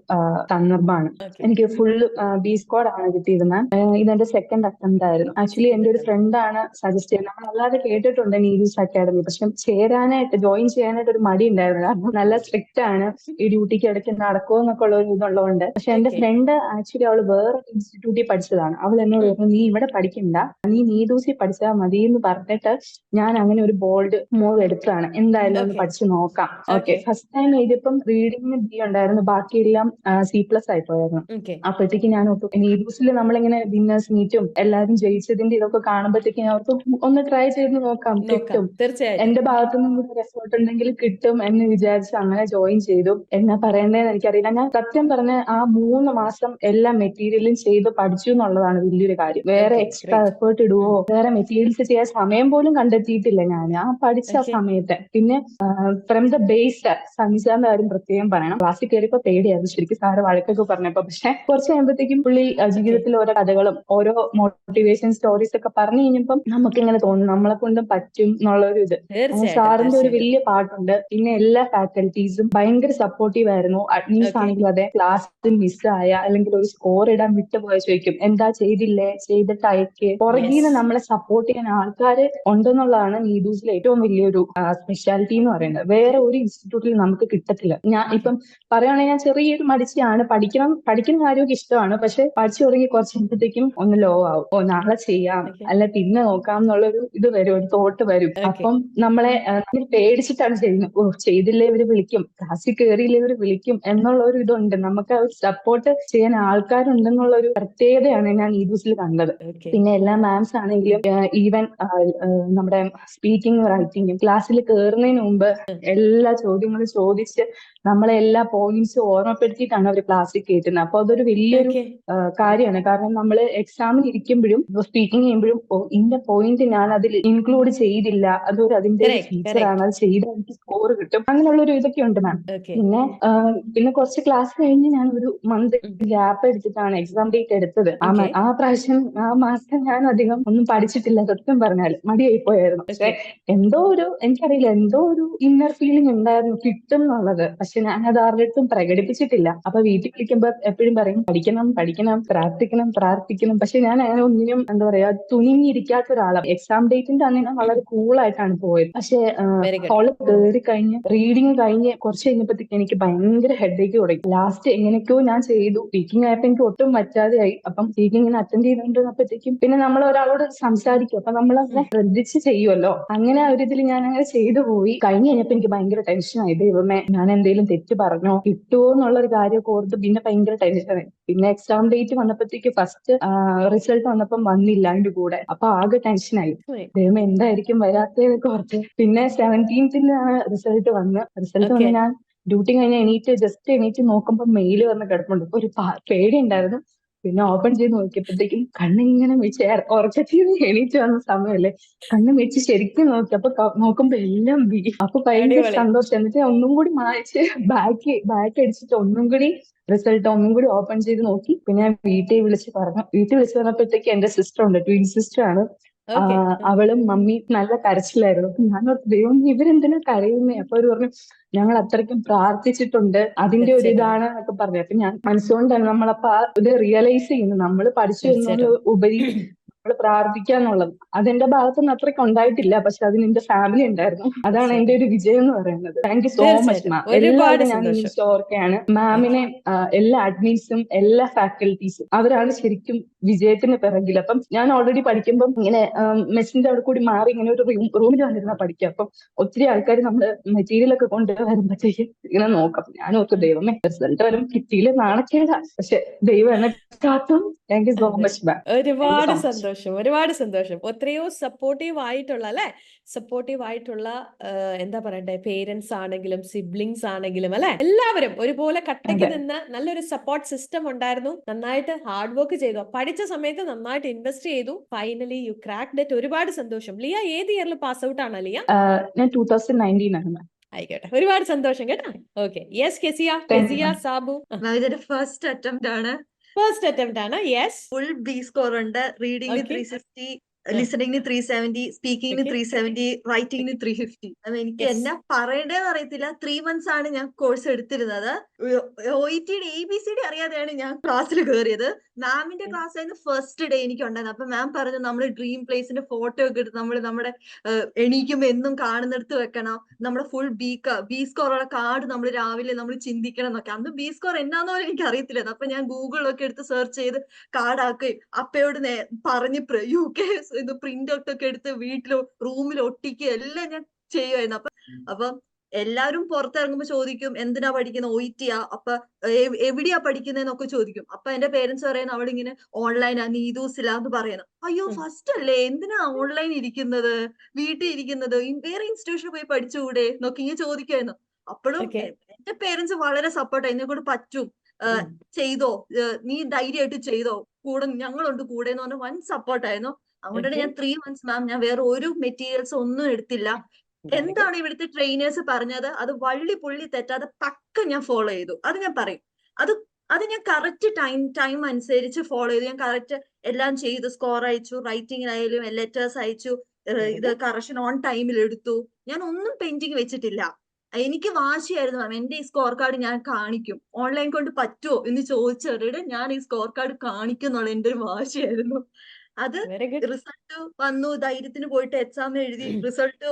സന്ദർഭമാണ്. എനിക്ക് ഫുൾ B സ്ക്വാഡ് ആണ് കിട്ടിയത് മാം. ഇതെന്റെ സെക്കൻഡ് അറ്റംപ്റ്റ് ആയിരുന്നു. ആക്ച്വലി എന്റെ ഒരു ഫ്രണ്ട് ആണ് സജസ്റ്റ് ചെയ്തത്. നമ്മളല്ലാതെ കേട്ടിട്ടുണ്ട് നീതൂസ് അക്കാഡമി, പക്ഷെ ജോയിൻ ചെയ്യാനായിട്ട് ഒരു മടി ഉണ്ടായിരുന്നു. കാരണം നല്ല സ്ട്രിക്റ്റ് സ്ട്രിക്റ്റ് ആണ്, ഈ ഡ്യൂട്ടിക്ക് ഇടയ്ക്ക് നടക്കുമോ എന്നൊക്കെ ഉള്ള ഒരു ഇതുള്ളതുകൊണ്ട്. പക്ഷെ എന്റെ ഫ്രണ്ട് ആക്ച്വലി അവള് വേറെ ഇൻസ്റ്റിറ്റ്യൂട്ടിൽ പഠിച്ചതാണ്. അവൾ എന്നോട് പറഞ്ഞു നീ ഇവിടെ പഠിക്കണ്ട, നീ നീദൂസി പഠിച്ചാൽ മതി എന്ന് പറഞ്ഞിട്ട് ഞാൻ അങ്ങനെ ഒരു ബോൾഡ് മൂവ് എടുത്തതാണ്. എന്തായാലും ഒന്ന് പഠിച്ചു നോക്കാം. ഓക്കെ, ഫസ്റ്റ് ടൈം എഴുതിയപ്പം റീഡിങ്ങിന് ബി ഉണ്ടായിരുന്നു, ബാക്കിയെല്ലാം C+ ആയി പോയായിരുന്നു. അപ്പോഴത്തേക്ക് ഞാൻ നീദൂസിൽ നമ്മളിങ്ങനെ വിന്നേഴ്സ് മീറ്റും എല്ലാവരും ജയിച്ചതിന്റെ ഇതൊക്കെ കാണുമ്പോഴത്തേക്ക് അവർക്ക് ഒന്ന് ട്രൈ ചെയ്ത് നോക്കാം, കിട്ടും, എന്റെ ഭാഗത്തു നിന്നും കൂടെ എഫേർട്ട് ഉണ്ടെങ്കിൽ കിട്ടും എന്ന് വിചാരിച്ച് അങ്ങനെ ജോയിൻ ചെയ്തു. എന്നാ പറയണ്ടേന്ന് എനിക്കറിയില്ല. ഞാൻ സത്യം പറഞ്ഞ ആ 3 മാസം എല്ലാ മെറ്റീരിയലും ചെയ്ത് പഠിച്ചു എന്നുള്ളതാണ് വലിയൊരു കാര്യം. വേറെ എക്സ്ട്രാ എഫേർട്ട് ഇടുവോ വേറെ മെറ്റീരിയൽസ് ചെയ്യാൻ സമയം പോലും കണ്ടെത്തിയിട്ടില്ല ഞാൻ ആ പഠിച്ച സമയത്ത്. പിന്നെ ഫ്രം ദ ബേസ് സഞ്ജാന്റെ കാര്യം പ്രത്യേകം പറയണം. ക്ലാസ്സിൽ കയറിയപ്പോ പേടിയായിരുന്നു ശരിക്കും, സാറ് വഴക്കൊക്കെ പറഞ്ഞപ്പോ. പക്ഷെ കുറച്ച് കഴിയുമ്പോഴത്തേക്കും പുള്ളി ജീവിതത്തിൽ ഓരോ കഥകളും ഓരോ മോട്ടിവേഷൻ സ്റ്റോറീസ് ഒക്കെ പറഞ്ഞു കഴിഞ്ഞപ്പം നമുക്ക് ഇങ്ങനെ തോന്നും നമ്മളെ കൊണ്ടും പറ്റും എന്നുള്ളൊരു ഇത്. സാറിന്റെ ഒരു വലിയ പാട്ടുണ്ട്. പിന്നെ എല്ലാ ഫാക്കൽറ്റീസും ഭയങ്കര സപ്പോർട്ടീവ് ആയിരുന്നു. അഡ്മിൻസ് ആണെങ്കിലും അതെ, ക്ലാസ് മിസ്സായ അല്ലെങ്കിൽ ഒരു സ്കോർ ഇടാൻ വിട്ടുപോയ ചോദിക്കും എന്താ ചെയ്തില്ലേ, ചെയ്തിട്ട് അയക്ക്. പുറകീന്ന് നമ്മളെ സപ്പോർട്ട് ചെയ്യാൻ ആൾക്കാർ ഉണ്ടെന്നുള്ളതാണ് നീദൂസിലെ ഏറ്റവും വലിയൊരു സ്പെഷ്യാലിറ്റി എന്ന് പറയുന്നത്. വേറെ ഒരു ഇൻസ്റ്റിറ്റ്യൂട്ടിൽ നമുക്ക് കിട്ടത്തില്ല. ഞാൻ ഇപ്പം പറയുകയാണെങ്കിൽ ഞാൻ ചെറിയൊരു മടിച്ചിയാണ്, പഠിക്കുന്ന കാര്യമൊക്കെ ഇഷ്ടമാണ്. പക്ഷെ പഠിച്ചു തുടങ്ങി കുറച്ച് കഴിയുമ്പോഴത്തേക്കും ഒന്ന് ലോ ആവും. ഓ നാളെ ചെയ്യാം അല്ല പിന്നെ നോക്കാം എന്നുള്ളൊരു ഇത് വരും, ഒരു തോട്ട് വരും. അപ്പം നമ്മളെ പേടിച്ചിട്ടാണ് ചെയ്യുന്നത്. ഓ ചെയ്തില്ലേ ഇവര് വിളിക്കും, ക്ലാസ്സിൽ കയറിയില്ലേ ഇവര് വിളിക്കും എന്നുള്ള ഒരു ഇതുണ്ട്. നമുക്ക് ആ സപ്പോർട്ട് ചെയ്യാൻ ആൾക്കാരുണ്ടെന്നുള്ള ഒരു പ്രത്യേകതയാണ് ഞാൻ നീദൂസിൽ കണ്ടത്. പിന്നെ എല്ലാ മാംസ് ആണെങ്കിലും ഈവൻ നമ്മുടെ സ്പീക്കിംഗ് റൈറ്റിംഗും ക്ലാസ്സിൽ കയറുന്നതിന് മുമ്പ് എല്ലാ ചോദ്യങ്ങളും ചോദിച്ച് നമ്മളെ എല്ലാ പോയിന്റ്സും ഓർമ്മപ്പെടുത്തിയിട്ടാണ് അവർ ക്ലാസ്സിൽ കയറ്റുന്നത്. അപ്പൊ അതൊരു വലിയൊരു കാര്യമാണ്. കാരണം നമ്മൾ എക്സാമിന് ഇരിക്കുമ്പോഴും സ്പീക്കിംഗ് ചെയ്യുമ്പോഴും ഇന്ന പോയിന്റ് ഞാൻ അതിൽ ഇൻക്ലൂഡ് ചെയ്തില്ല, അതൊരു അതിന്റെ ഫീച്ചറാണ്, അത് ചെയ്താൽ എനിക്ക് സ്കോർ കിട്ടും, അങ്ങനെയുള്ള ഒരു ഇതൊക്കെ ഉണ്ട് മാം. പിന്നെ കുറച്ച് ക്ലാസ് കഴിഞ്ഞ് ഞാൻ ഒരു മന്ത് ഗ്യാപ്പ് എടുത്തിട്ടാണ് എക്സാം ഡേറ്റ് എടുത്തത്. ആ പ്രാവശ്യം ആ മാസം ഞാൻ അധികം ഒന്നും പഠിച്ചിട്ടില്ല, സത്യം പറഞ്ഞാൽ മടിയായി പോയായിരുന്നു. പക്ഷെ എന്തോ ഒരു എനിക്കറിയില്ല, എന്തോ ഒരു ഇന്നർ ഫീലിംഗ് ഉണ്ടായിരുന്നു കിട്ടും എന്നുള്ളത്. പക്ഷെ ഞാൻ അത് ആരുടെ അടുത്തും പ്രകടിപ്പിച്ചിട്ടില്ല. അപ്പൊ വീട്ടിൽ വിളിക്കുമ്പോ എപ്പോഴും പറയും പഠിക്കണം പഠിക്കണം, പ്രാർത്ഥിക്കണം പ്രാർത്ഥിക്കണം. പക്ഷെ ഞാൻ അങ്ങനെ ഒന്നിനും എന്താ പറയാ തുനിഞ്ഞിരിക്കാത്ത ഒരാളാണ്. എക്സാം ഡേറ്റിന്റെ അന്ന് ഞാൻ വളരെ കൂളായിട്ടാണ് പോയത്. പക്ഷെ ഹോളിൽ കയറി കഴിഞ്ഞ് റീഡിങ് കഴിഞ്ഞ് കുറച്ച് കഴിഞ്ഞപ്പോഴത്തേക്ക് എനിക്ക് ഭയങ്കര ഹെഡേക്ക് തുടങ്ങി. ലാസ്റ്റ് എങ്ങനെയൊക്കെയോ ഞാൻ ചെയ്തു. സ്പീക്കിംഗ് ആയപ്പോ എനിക്ക് ഒട്ടും പറ്റാതെയായി. അപ്പം സ്പീക്കിങ്ങിന് അറ്റൻഡ് ചെയ്തുകൊണ്ടിരുന്നപ്പോഴത്തേക്കും പിന്നെ നമ്മൾ ഒരാളോട് സംസാരിക്കും, അപ്പൊ നമ്മൾ അതിനെ ശ്രദ്ധിച്ച് ചെയ്യുമല്ലോ. അങ്ങനെ ആ ഒരു ഇതിൽ ഞാൻ അങ്ങനെ ചെയ്തു പോയി. കഴിഞ്ഞ് കഴിഞ്ഞപ്പോ എനിക്ക് ഭയങ്കര ടെൻഷനായി. ദൈവമേ ഞാൻ എന്തെങ്കിലും തെറ്റ് പറഞ്ഞോ കിട്ടുമോ എന്നുള്ളൊരു കാര്യമൊക്കെ ഓർത്ത് പിന്നെ ഭയങ്കര ടെൻഷനായി. പിന്നെ എക്സാം ഡേറ്റ് വന്നപ്പോഴത്തേക്ക് ഫസ്റ്റ് റിസൾട്ട് വന്നപ്പം വന്നില്ല അതിന്റെ കൂടെ. അപ്പൊ ആകെ ടെൻഷനായി, ദൈവം എന്തായിരിക്കും വരാത്തതൊക്കെ ഓർത്ത്. പിന്നെ 17th റിസൾട്ട് വന്ന് ഞാൻ ഡ്യൂട്ടി കഴിഞ്ഞ് ജസ്റ്റ് എണീറ്റ് നോക്കുമ്പോ മെയിൽ വന്ന് കിടപ്പുണ്ട്. ഒരു പേടി ഉണ്ടായിരുന്നു. പിന്നെ ഓപ്പൺ ചെയ്ത് നോക്കിയപ്പോഴത്തേക്കും കണ്ണിങ്ങനെ വെച്ച് ഉറക്കത്തിൽ എണീറ്റ് വന്ന സമയമല്ലേ, കണ്ണ് വെച്ച് ശരിക്കും നോക്കി. അപ്പൊ നോക്കുമ്പോ എല്ലാം ബി. അപ്പൊ ഭയങ്കര സന്തോഷം. എന്നിട്ട് ഒന്നും കൂടി മായ്ച്ച് ബാക്ക് അടിച്ചിട്ട് ഒന്നും കൂടി റിസൾട്ട് ഒന്നും കൂടി ഓപ്പൺ ചെയ്ത് നോക്കി. പിന്നെ ഞാൻ വീട്ടിൽ വിളിച്ച് പറഞ്ഞപ്പോഴത്തേക്ക് എന്റെ സിസ്റ്റർ ഉണ്ട്, ട്വിൻ സിസ്റ്റർ ആണ്. അവളും മമ്മി നല്ല കരച്ചിലായിരുന്നു. ഞാൻ ദൈവം ഇവരെന്തിനാ കരയുന്നേ? അപ്പൊ അവര് പറഞ്ഞു ഞങ്ങൾ അത്രയ്ക്കും പ്രാർത്ഥിച്ചിട്ടുണ്ട്, അതിന്റെ ഒരു ഇതാണ് എന്നൊക്കെ പറഞ്ഞു. അപ്പൊ ഞാൻ മനസ്സുകൊണ്ടാണ് നമ്മളപ്പോ ഇത് റിയലൈസ് ചെയ്യുന്നത്, നമ്മൾ പഠിച്ചു എന്നുള്ള ഉപരി നമ്മൾ പ്രാർത്ഥിക്കാന്നുള്ളത്. അതെന്റെ ഭാഗത്തുനിന്ന് അത്രയ്ക്ക് ഉണ്ടായിട്ടില്ല, പക്ഷെ അതിന് എന്റെ ഫാമിലി ഉണ്ടായിരുന്നു. അതാണ് എന്റെ ഒരു വിജയം എന്ന് പറയുന്നത്. താങ്ക് യു സോ മച്ച് മാം. എല്ലാവരും ഞാൻ നിമിഷം ഓർക്കുകയാണ്. മാമിനെ എല്ലാ അഡ്മിൻസും എല്ലാ ഫാക്കൽറ്റീസും അവരാണ് ശരിക്കും വിജയത്തിന് പിറകിൽ. അപ്പം ഞാൻ ഓൾറെഡി പഠിക്കുമ്പോൾ ഇങ്ങനെ മെസ്സിന്റെ അവിടെ കൂടി മാറി ഇങ്ങനെ ഒരു റൂമിൽ വന്നിരുന്ന പഠിക്കുക. അപ്പം ഒത്തിരി ആൾക്കാർ നമ്മള് മെറ്റീരിയൽ ഒക്കെ കൊണ്ടുവരുമ്പോഴത്തേക്കും ഇങ്ങനെ നോക്കാം. ഞാൻ ഓർക്കും ദൈവമേ റിസൾട്ട് വരും കിട്ടിയില്ല നാണക്കേടാ, പക്ഷെ ദൈവം എന്നെ കാത്തും. Thank you so much ma'am. ഒരുപാട് സന്തോഷം. എത്രയോ സപ്പോർട്ടീവ് ആയിട്ടുള്ള സപ്പോർട്ടീവ് ആയിട്ടുള്ള എന്താ പറയണ്ടേ, പേരൻസ് ആണെങ്കിലും സിബ്ലിങ്സ് ആണെങ്കിലും എല്ലാവരും ഒരുപോലെ കട്ടയ്ക്ക് നിന്ന് നല്ലൊരു സപ്പോർട്ട് സിസ്റ്റം ഉണ്ടായിരുന്നു. നന്നായിട്ട് ഹാർഡ് വർക്ക് ചെയ്തു, പഠിച്ച സമയത്ത് നന്നായിട്ട് ഇൻവെസ്റ്റ് ചെയ്തു. Finally U cracked it. ഒരുപാട് സന്തോഷം. ലിയ ഏത് ഇയറിൽ പാസ് ഔട്ട് ആണ് ലിയ? ഞാൻ 2019 ആണ്. ആയിക്കോട്ടെ, ഒരുപാട് സന്തോഷം കേട്ടോ. Okay, yes Kezia Sabu. ഇതൊരു ഫസ്റ്റ് അറ്റംപ്റ്റ് ആണ്. യെസ്. ഫുൾ ബി സ്കോർ ഉണ്ട്. Reading 360, ലിസണിങ്ങിന് 370, സ്പീക്കിങ്ങിന് Okay. 370, റൈറ്റിങ്ങിന് 350. അപ്പൊ എനിക്ക് Yes. എന്നാ പറയണ്ടേന്ന് അറിയത്തില്ല. 3 months ആണ് ഞാൻ കോഴ്സ് എടുത്തിരുന്നത്. OETയുടെ ABCD അറിയാതെയാണ് ഞാൻ ക്ലാസ്സിൽ കയറിയത്. മാമിന്റെ ക്ലാസ് ആയിരുന്നു ഫസ്റ്റ് ഡേ എനിക്ക് ഉണ്ടായിരുന്നത്. അപ്പൊ മാം പറഞ്ഞു നമ്മുടെ ഡ്രീം പ്ലേസിന്റെ ഫോട്ടോ ഒക്കെ എടുത്ത് നമ്മൾ നമ്മുടെ എണീക്കുമ്പോ എന്നും കാണുന്നിടത്ത് വെക്കണം. നമ്മുടെ ഫുൾ ബി സ്കോറുള്ള കാർഡ് നമ്മൾ രാവിലെ നമ്മൾ ചിന്തിക്കണം എന്നൊക്കെ. അന്ന് ബി സ്കോർ എന്നാന്ന് പോലും എനിക്ക് അറിയത്തില്ലായിരുന്നു. അപ്പൊ ഞാൻ ഗൂഗിളിലൊക്കെ എടുത്ത് സെർച്ച് ചെയ്ത് കാർഡാക്കുകയും അപ്പയോട് പറഞ്ഞ് UK ഇത് പ്രിന്റ് ഔട്ട് ഒക്കെ എടുത്ത് വീട്ടിലോ റൂമിൽ ഒട്ടിക്കുക എല്ലാം ഞാൻ ചെയ്യുമായിരുന്നു. അപ്പൊ എല്ലാവരും പുറത്തിറങ്ങുമ്പോ ചോദിക്കും എന്തിനാ പഠിക്കുന്നത്, OETയാ, അപ്പൊ എവിടെയാ പഠിക്കുന്നതെന്നൊക്കെ ചോദിക്കും. അപ്പൊ എന്റെ പേരൻസ് പറയുന്നത് അവിടെ ഇങ്ങനെ ഓൺലൈനാ, നീതൂസിലാ എന്ന് പറയുന്നത്. അയ്യോ ഫസ്റ്റ് അല്ലേ, എന്തിനാ ഓൺലൈൻ ഇരിക്കുന്നത്, വീട്ടിൽ ഇരിക്കുന്നത്, വേറെ ഇൻസ്റ്റിറ്റ്യൂഷനിൽ പോയി പഠിച്ചുകൂടെ എന്നൊക്കെ ഇങ്ങനെ ചോദിക്കുമായിരുന്നു. അപ്പോഴും എന്റെ പേരൻസ് വളരെ സപ്പോർട്ടായി, എന്നെ കൊണ്ട് പറ്റും, ചെയ്തോ, നീ ധൈര്യമായിട്ട് ചെയ്തോ, കൂടെ ഞങ്ങളുണ്ട് കൂടെ എന്ന് പറഞ്ഞ വൻ സപ്പോർട്ടായിരുന്നു. അതുകൊണ്ടാണ് ഞാൻ 3 months മാം ഞാൻ വേറെ ഒരു മെറ്റീരിയൽസ് ഒന്നും എടുത്തില്ല. എന്താണ് ഇവിടുത്തെ ട്രെയിനേഴ്സ് പറഞ്ഞത് അത് വള്ളി പുള്ളി തെറ്റാതെ പക്ക ഞാൻ ഫോളോ ചെയ്തു. അത് ഞാൻ പറയും, അത് ഞാൻ കറക്റ്റ് ടൈം അനുസരിച്ച് ഫോളോ ചെയ്തു. ഞാൻ കറക്റ്റ് എല്ലാം ചെയ്തു. സ്കോർ അയച്ചു, റൈറ്റിംഗിലായാലും ലെറ്റേഴ്സ് അയച്ചു, ഇത് കറക്ഷൻ ഓൺ ടൈമിൽ എടുത്തു. ഞാൻ ഒന്നും പെൻഡിങ് വെച്ചിട്ടില്ല. എനിക്ക് വാശിയായിരുന്നു മാം, എന്റെ ഈ സ്കോർ കാർഡ് ഞാൻ കാണിക്കും, ഓൺലൈൻ കൊണ്ട് പറ്റുമോ എന്ന് ചോദിച്ചവരുടെ ഞാൻ ഈ സ്കോർ കാർഡ് കാണിക്കും എന്നുള്ള എന്റെ ഒരു വാശിയായിരുന്നു. അത് റിസൾട്ട് വന്നു, ധൈര്യത്തിന് പോയിട്ട് എക്സാം എഴുതി, റിസൾട്ട്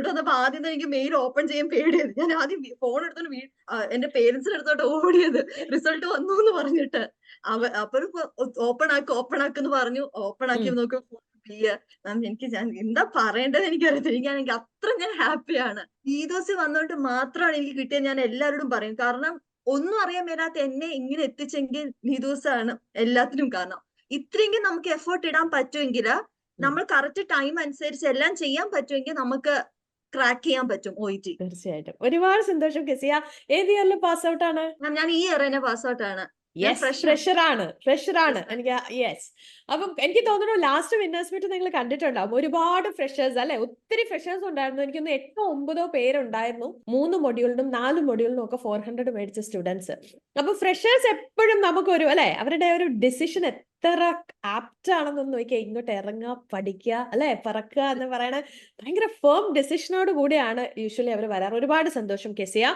വന്നപ്പോ ആദ്യം തന്നെ എനിക്ക് മെയിൽ ഓപ്പൺ ചെയ്യാൻ പേടിയായിരുന്നു. ഞാൻ ആദ്യം ഫോൺ എടുത്തോണ്ട് എന്റെ പേരൻസിന്റെ അടുത്തോട്ട് ഓടിയത് റിസൾട്ട് വന്നു എന്ന് പറഞ്ഞിട്ട്. അപ്പൊ ഓപ്പൺ ആക്കെന്ന് പറഞ്ഞു. ഓപ്പൺ ആക്കി നോക്കി മാം എനിക്ക് എന്താ പറയേണ്ടത് എനിക്കറിയത്തില്ല. എനിക്ക് അത്ര ഞാൻ ഹാപ്പിയാണ്. ഈ ദിവസം വന്നോണ്ട് മാത്രമാണ് എനിക്ക് കിട്ടിയത്. ഞാൻ എല്ലാവരോടും പറയും, കാരണം ഒന്നും അറിയാൻ മേലാത്ത എന്നെ ഇങ്ങനെ എത്തിച്ചെങ്കിൽ നീതൂസാണ് എല്ലാത്തിനും കാരണം. ഇത്രയെങ്കിലും നമുക്ക് എഫേർട്ട് ഇടാൻ പറ്റുമെങ്കിൽ, നമ്മൾ കറക്റ്റ് ടൈം അനുസരിച്ച് എല്ലാം ചെയ്യാൻ പറ്റുമെങ്കിൽ നമുക്ക് ക്രാക്ക് ചെയ്യാൻ പറ്റും OET. തീർച്ചയായിട്ടും. ഒരുപാട് സന്തോഷം കെസിയ. ഏത് ഇയറിൽ പാസ് ഔട്ട് ആണ്? ഞാൻ ഈ ഇയർ തന്നെ പാസ് ഔട്ട് ആണ്. ഫ്രഷർ ആണ്. എനിക്ക് യെസ്. അപ്പം എനിക്ക് തോന്നുന്നു ലാസ്റ്റ് വിന്നേഴ്സ് മീറ്റ് നിങ്ങൾ കണ്ടിട്ടുണ്ടാവും. ഒരുപാട് ഫ്രഷേഴ്സ് അല്ലെ, ഒത്തിരി ഫ്രഷേഴ്സ് ഉണ്ടായിരുന്നു. എനിക്കൊന്ന് 8-9 പേരുണ്ടായിരുന്നു. 3 മൊഡ്യൂളിനും 4 മൊഡ്യൂളിനും ഒക്കെ 400 മേടിച്ച സ്റ്റുഡൻസ്. അപ്പൊ ഫ്രഷേഴ്സ് എപ്പോഴും നമുക്കൊരു അല്ലെ, അവരുടെ ഒരു ഡിസിഷൻ എത്ര ആപ്റ്റ് ആണെന്നൊന്ന് നോക്കിയാൽ, ഇങ്ങോട്ട് ഇറങ്ങുക, പഠിക്കുക അല്ലെ, പറക്കുക എന്ന് പറയണ ഭയങ്കര ഫേം ഡിസിഷനോട് കൂടിയാണ് യൂഷ്വലി അവർ വരാറ്. ഒരുപാട് സന്തോഷം കെസിയ.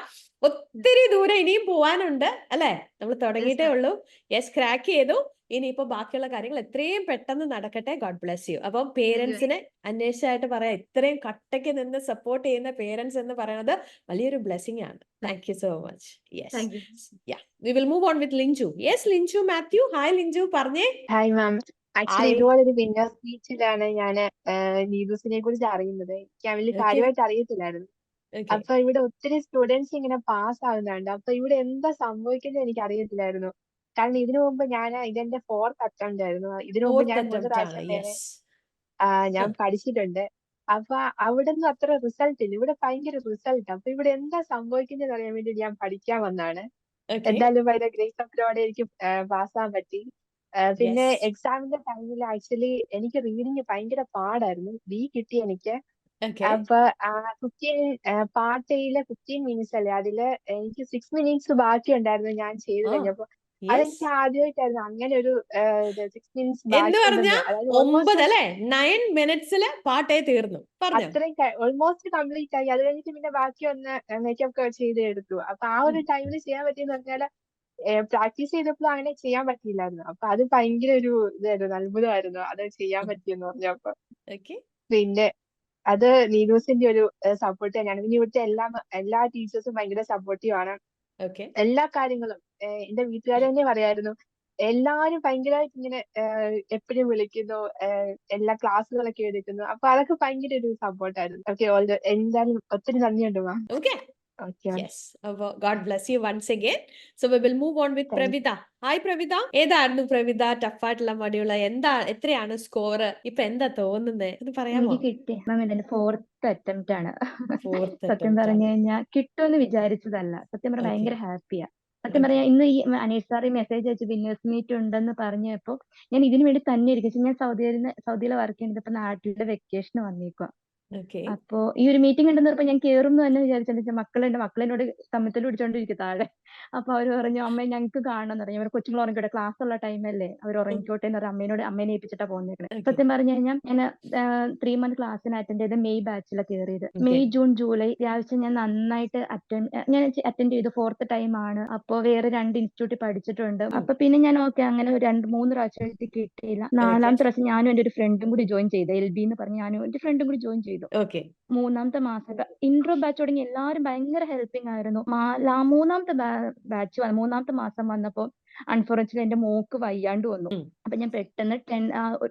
ഒത്തിരി ദൂരം ഇനിയും പോവാനുണ്ട് അല്ലെ, നമ്മൾ തുടങ്ങിയിട്ടേ ഉള്ളൂ. യെസ്, ക്രാക്ക് ചെയ്തു. ഇനിയിപ്പോ ബാക്കിയുള്ള കാര്യങ്ങൾ എത്രയും പെട്ടെന്ന് നടക്കട്ടെ. God bless U. അപ്പം പേരൻസിനെ അന്വേഷിച്ചായിട്ട് പറയാം, ഇത്രയും കട്ടയ്ക്ക് നിന്ന് സപ്പോർട്ട് ചെയ്യുന്ന പേരൻസ് എന്ന് പറയുന്നത് വലിയൊരു ബ്ലെസ്സിങ് ആണ്. Thank you so much. Yes, we will move on with Linchu. Yes, Linchu Mathew. Hi Linchu, പറഞ്ഞേ. Hi ma'am. ആക്ച്വലി ഇതുപോലൊരു വിന്നർ സ്പീച്ചിലാണ് ഞാൻ നീതൂസിനെ കുറിച്ച് അറിയുന്നത്. എനിക്ക് വലിയ കാര്യമായിട്ട് അറിയത്തില്ലായിരുന്നു. അപ്പൊ ഇവിടെ ഒത്തിരി സ്റ്റുഡൻസ് ഇങ്ങനെ പാസ് ആവുന്നുണ്ട്. അപ്പൊ ഇവിടെ എന്താ സംഭവിക്കുന്നത് എനിക്ക് അറിയത്തില്ലായിരുന്നു. കാരണം ഇതിനു മുമ്പ് ഇതെന്റെ 4th attempt ആയിരുന്നു. ഇതിനു മുമ്പ് ഞാൻ 3 പ്രാവശ്യം വരെ ഞാൻ പഠിച്ചിട്ടുണ്ട്. അപ്പൊ അവിടെ നിന്ന് അത്ര റിസൾട്ട് ഇല്ല. ഇവിടെ ഭയങ്കര റിസൾട്ട്. അപ്പൊ ഇവിടെ എന്താ സംഭവിക്കുന്നത് അറിയാൻ വേണ്ടി ഞാൻ പഠിക്കാൻ വന്നാണ്. എന്തായാലും by the grace of God എനിക്ക് പാസ്സാൻ പറ്റി. പിന്നെ എക്സാമിന്റെ ടൈമിൽ ആക്ച്വലി എനിക്ക് റീഡിങ് ഭയങ്കര പാടായിരുന്നു. B കിട്ടി എനിക്ക്. അപ്പൊ 15 minutes അല്ലേ, അതില് എനിക്ക് 6 minutes ബാക്കി ഉണ്ടായിരുന്നു ഞാൻ ചെയ്ത് കഴിഞ്ഞപ്പോ. അതെനിക്ക് ആദ്യമായിട്ടായിരുന്നു അങ്ങനെ ഒരു 6 minutes ബാക്കി അത്രയും ഓൾമോസ്റ്റ് കംപ്ലീറ്റ് ആയി. അത് കഴിഞ്ഞിട്ട് പിന്നെ ബാക്കി ഒന്ന് മേക്കപ്പ് ചെയ്ത് എടുത്തു. അപ്പൊ ആ ഒരു ടൈമിൽ ചെയ്യാൻ പറ്റിയെന്ന് പറഞ്ഞാല് പ്രാക്ടീസ് ചെയ്തപ്പോൾ അങ്ങനെ ചെയ്യാൻ പറ്റിയില്ലായിരുന്നു. അപ്പൊ അത് ഭയങ്കര ഒരു ഇതായിരുന്നു, അത്ഭുതമായിരുന്നു അത് ചെയ്യാൻ പറ്റിയെന്ന് പറഞ്ഞപ്പോ. പിന്നെ അത് നീതൂസിന്റെ ഒരു സപ്പോർട്ട് തന്നെയാണ്. പിന്നെ ഇവിടുത്തെ എല്ലാ ടീച്ചേഴ്സും ഭയങ്കര സപ്പോർട്ടീവ് ആണ് എല്ലാ കാര്യങ്ങളും. എന്റെ വീട്ടുകാർ തന്നെ പറയായിരുന്നു, എല്ലാവരും ഭയങ്കരമായിട്ട് ഇങ്ങനെ എപ്പോഴും വിളിക്കുന്നു, എല്ലാ ക്ലാസ്സുകളൊക്കെ എടുക്കുന്നു. അപ്പൊ അതൊക്കെ ഭയങ്കര ഒരു സപ്പോർട്ടായിരുന്നു. എന്തായാലും ഒത്തിരി നന്ദിയുണ്ട് മാം. Yes. God bless you once again. So we will move on with Pravita. Hi Pravita. ഏതായിരുന്നു പ്രവിത ടഫ് ആയിട്ടുള്ള മൊഡ്യൂൾ? എത്രയാണ് സ്കോർ? ഇപ്പൊ എന്താ തോന്നുന്നത് എന്ന് പറയാമോ? എനിക്ക് കിട്ടി മാം, ഇതിന്റെ 4th attempt ആണ്. സത്യം പറഞ്ഞു കഴിഞ്ഞാൽ കിട്ടുമെന്ന് വിചാരിച്ചതല്ല. സത്യം പറഞ്ഞാൽ ഭയങ്കര ഹാപ്പിയാ. സത്യം പറയാ, ഇന്ന് ഈ അനീഷ് സാർ മെസ്സേജ് അയച്ചു വിന്നേഴ്സ് മീറ്റ് ഉണ്ടെന്ന് പറഞ്ഞപ്പോ ഞാൻ ഇതിനു വേണ്ടി തന്നെ ഇരിക്കും. ഞാൻ സൗദിയിൽ വർക്ക് ചെയ്യുന്നത്. ഇപ്പൊ നാട്ടിലെ വെക്കേഷന് വന്നേക്കുക. ഓക്കെ. അപ്പോ ഈ ഒരു മീറ്റിംഗ് ഉണ്ടെന്ന് പറഞ്ഞപ്പോ ഞാൻ കേറും എന്ന് തന്നെ വിചാരിച്ചിട്ട് മക്കളെന്നോട് തമ്മിൽ പിടിച്ചോണ്ടിരിക്കും താഴെ. അപ്പൊ അവര് പറഞ്ഞു അമ്മ ഞങ്ങൾക്ക് കാണണം പറഞ്ഞു. അവർ കൊച്ചുങ്ങൾ ഉറങ്ങിക്കോട്ടെ, ക്ലാസ് ഉള്ള ടൈമല്ലേ, അവർ ഉറങ്ങിക്കോട്ടെ എന്ന് പറഞ്ഞ അമ്മേനെ ഏൽപ്പിച്ചിട്ടാ പോകുന്നേക്കണേ. ഓക്കെ. സത്യം പറഞ്ഞു കഴിഞ്ഞാൽ ഞാൻ 3 മന്ത് ക്ലാസ്സിന് അറ്റൻഡ് ചെയ്ത് മെയ് ബാച്ചിലാണ് കയറിയത്. ഓക്കെ. മെയ് ജൂൺ ജൂലൈ പ്രാവശ്യം ഞാൻ നന്നായിട്ട് ഞാൻ അറ്റൻഡ് ചെയ്തു. 4th ടൈം ആണ്. അപ്പോ വേറെ 2 ഇൻസ്റ്റിറ്റ്യൂട്ടിൽ പഠിച്ചിട്ടുണ്ട്. അപ്പൊ പിന്നെ ഞാൻ ഓക്കെ അങ്ങനെ 2-3 പ്രാവശ്യം എഴുതി കിട്ടിയില്ല. 4ാമത്തെ പ്രാവശ്യം ഞാനും എന്റെ ഒരു ഫ്രണ്ടും കൂടി ജോയിൻ ചെയ്തു. LB എന്ന് പറഞ്ഞ് ഞാനും എന്റെ ഫ്രണ്ടും കൂടി ജോയിൻ ചെയ്തു. ഓക്കെ. 3ാമത്തെ മാസം ഇൻട്രോ ബാച്ച് തുടങ്ങി. എല്ലാവരും ഭയങ്കര ഹെൽപ്പിംഗ് ആയിരുന്നു. 3ാമത്തെ ബാച്ച് 3ാമത്തെ മാസം വന്നപ്പോ അൺഫോർച്ചുനേറ്റ്ലി എന്റെ മോക്ക് വയ്യാണ്ട് വന്നു. അപ്പൊ ഞാൻ പെട്ടെന്ന്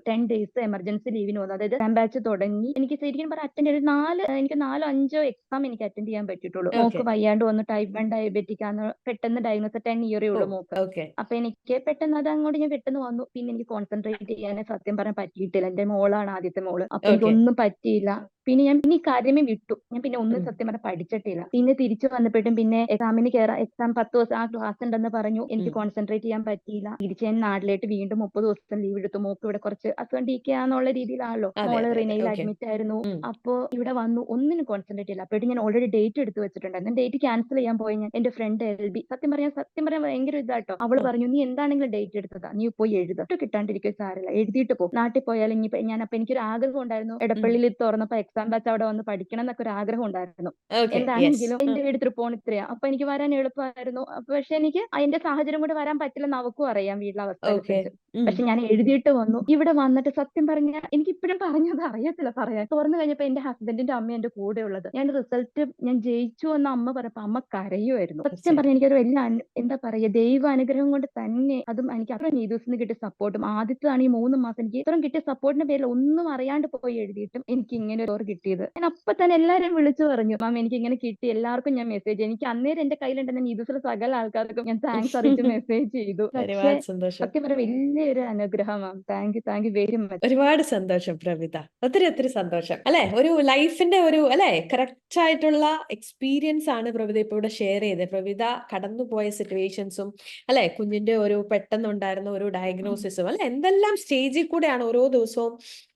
10 ഡേയ്സ് എമർജൻസി ലീവിന് വന്നു. അതായത് ബാച്ച് തുടങ്ങി എനിക്ക് ശരിക്കും പറഞ്ഞാൽ അറ്റൻഡ് ചെയ്ത് എനിക്ക് 4-5 എക്സാം എനിക്ക് അറ്റൻഡ് ചെയ്യാൻ പറ്റിയിട്ടുള്ളൂ. മോക്ക് വയ്യാണ്ട് വന്നു. ടൈപ്പ് 1 ഡയബറ്റിക് ആണ്. പെട്ടെന്ന് ഡയഗ്നോസ് 10 ഇയറേ ഉള്ളൂ മോക്ക്. അപ്പൊ എനിക്ക് പെട്ടെന്ന് അതങ്ങോട്ട് ഞാൻ പെട്ടെന്ന് വന്നു. പിന്നെ എനിക്ക് കോൺസെൻട്രേറ്റ് ചെയ്യാൻ സത്യം പറയാൻ പറ്റിയിട്ടില്ല. എന്റെ മോളാണ് ആദ്യത്തെ മോള്. അപ്പൊ എനിക്കൊന്നും പറ്റിയില്ല. പിന്നെ ഞാൻ കാര്യമേ വിട്ടു. ഞാൻ പിന്നെ ഒന്നും സത്യം പറഞ്ഞാൽ പഠിച്ചിട്ടില്ല. പിന്നെ തിരിച്ചു വന്നപ്പോഴും പിന്നെ എക്സാമിന് എക്സാം 10 ദിവസം ആ ക്ലാസ് ഉണ്ടെന്ന് പറഞ്ഞു. എനിക്ക് കോൺസെൻട്രേറ്റ് ചെയ്യാൻ പറ്റിയില്ല. തിരിച്ച് ഞാൻ നാട്ടിലേക്ക് വീണ്ടും 30 ദിവസം ലീവ് എടുത്തു. മോക്ക് ഇവിടെ കുറച്ച് അസുഖണ്ടിരിക്കാന്നുള്ള രീതിയിലാണല്ലോ. മോള് റിനയിൽ അഡ്മിറ്റ് ആയിരുന്നു. അപ്പോ ഇവിടെ വന്നു. ഒന്നിനും കോൺസെൻട്രേറ്റ് ചെയ്യില്ല. അപ്പോഴും ഞാൻ ഓൾറെഡി ഡേറ്റ് എടുത്ത് വെച്ചിട്ടുണ്ടായിരുന്നു. ഡേറ്റ് ക്യാൻസൽ ചെയ്യാൻ പോയി ഞാൻ. എന്റെ ഫ്രണ്ട് LB സത്യം പറയാൻ ഭയങ്കര ഇതാട്ടോ. അവള് പറഞ്ഞു നീ എന്താണെങ്കിലും ഡേറ്റ് എടുത്തതാ, നീ പോയി എഴുത, കിട്ടാണ്ടിരിക്കും സാരമില്ല, എഴുതിയിട്ട് പോകും. നാട്ടിൽ പോയാലും ഇനിയിപ്പോ എനിക്കൊരു ആഗ്രഹം ഉണ്ടായിരുന്നു. എടപ്പള്ളിയിൽ തുറന്നപ്പോ എക്സാം ബാച്ച് അവിടെ വന്ന് പഠിക്കണം എന്നൊക്കെ ഒരു ആഗ്രഹം ഉണ്ടായിരുന്നു. എന്താണെങ്കിലും എന്റെ വീട് തൃപ്പൂണിത്തുറയാ. അപ്പൊ എനിക്ക് വരാൻ എളുപ്പമായിരുന്നു. പക്ഷെ എനിക്ക് അതിന്റെ സാഹചര്യം കൂടെ വരാൻ പറ്റില്ലെന്ന് അവക്കും അറിയാം വീട്ടിലെ അവസ്ഥ അനുസരിച്ച്. പക്ഷെ ഞാൻ എഴുതിയിട്ട് വന്നു. ഇവിടെ വന്നിട്ട് സത്യം പറഞ്ഞാൽ എനിക്ക് ഇപ്പോഴും പറഞ്ഞത് അറിയത്തില്ല പറയാൻ. തുറന്നു കഴിഞ്ഞപ്പോ എന്റെ ഹസ്ബൻഡിന്റെ അമ്മ എന്റെ കൂടെ ഉള്ളത്. റിസൾട്ട് ഞാൻ ജയിച്ചു എന്ന് അമ്മ പറഞ്ഞപ്പോ അമ്മ കരയുമായിരുന്നു. സത്യം പറഞ്ഞാൽ എനിക്കൊരു വലിയ എന്താ പറയാ ദൈവ അനുഗ്രഹം കൊണ്ട് തന്നെ അതും എനിക്ക് അത്ര നീതൂസിന് കിട്ടിയ സപ്പോർട്ടും ആദ്യത്താണ് ഈ 3 മാസം എനിക്ക് ഇത്രയും കിട്ടിയ സപ്പോർട്ടിന്റെ പേരിൽ ഒന്നും അറിയാണ്ട് പോയി എഴുതിയിട്ടും എനിക്ക് ഇങ്ങനെ ഒരു കിട്ടിയത്. ഞാൻ അപ്പൊ തന്നെ എല്ലാവരും വിളിച്ചു പറഞ്ഞു മാം എനിക്ക് ഇങ്ങനെ കിട്ടി. എല്ലാവർക്കും ഞാൻ മെസ്സേജ് എനിക്ക് അന്നേരം എന്റെ കയ്യിലുണ്ടെന്ന നീതൂസിലെ സകല ആൾക്കാർക്കും ഞാൻ താങ്ക്സ് അറിയിച്ച് മെസ്സേജ് ചെയ്തു. പക്ഷേ സത്യം പറയാം വലിയൊരു അനുഗ്രഹം ma'am. Thank you very much. ഒരുപാട് സന്തോഷം പ്രവിത, ഒത്തിരി സന്തോഷം അല്ലെ. ഒരു ലൈഫിന്റെ ഒരു കറക്റ്റ് ആയിട്ടുള്ള എക്സ്പീരിയൻസ് ആണ് പ്രവിത ഇപ്പൊ ഇവിടെ ഷെയർ ചെയ്തത്. പ്രവിത കടന്നുപോയ സിറ്റുവേഷൻസും കുഞ്ഞിന്റെ ഒരു പെട്ടെന്നുണ്ടായിരുന്ന ഒരു ഡയഗ്നോസിസും എന്തെല്ലാം സ്റ്റേജിൽ കൂടെയാണ് ഓരോ ദിവസവും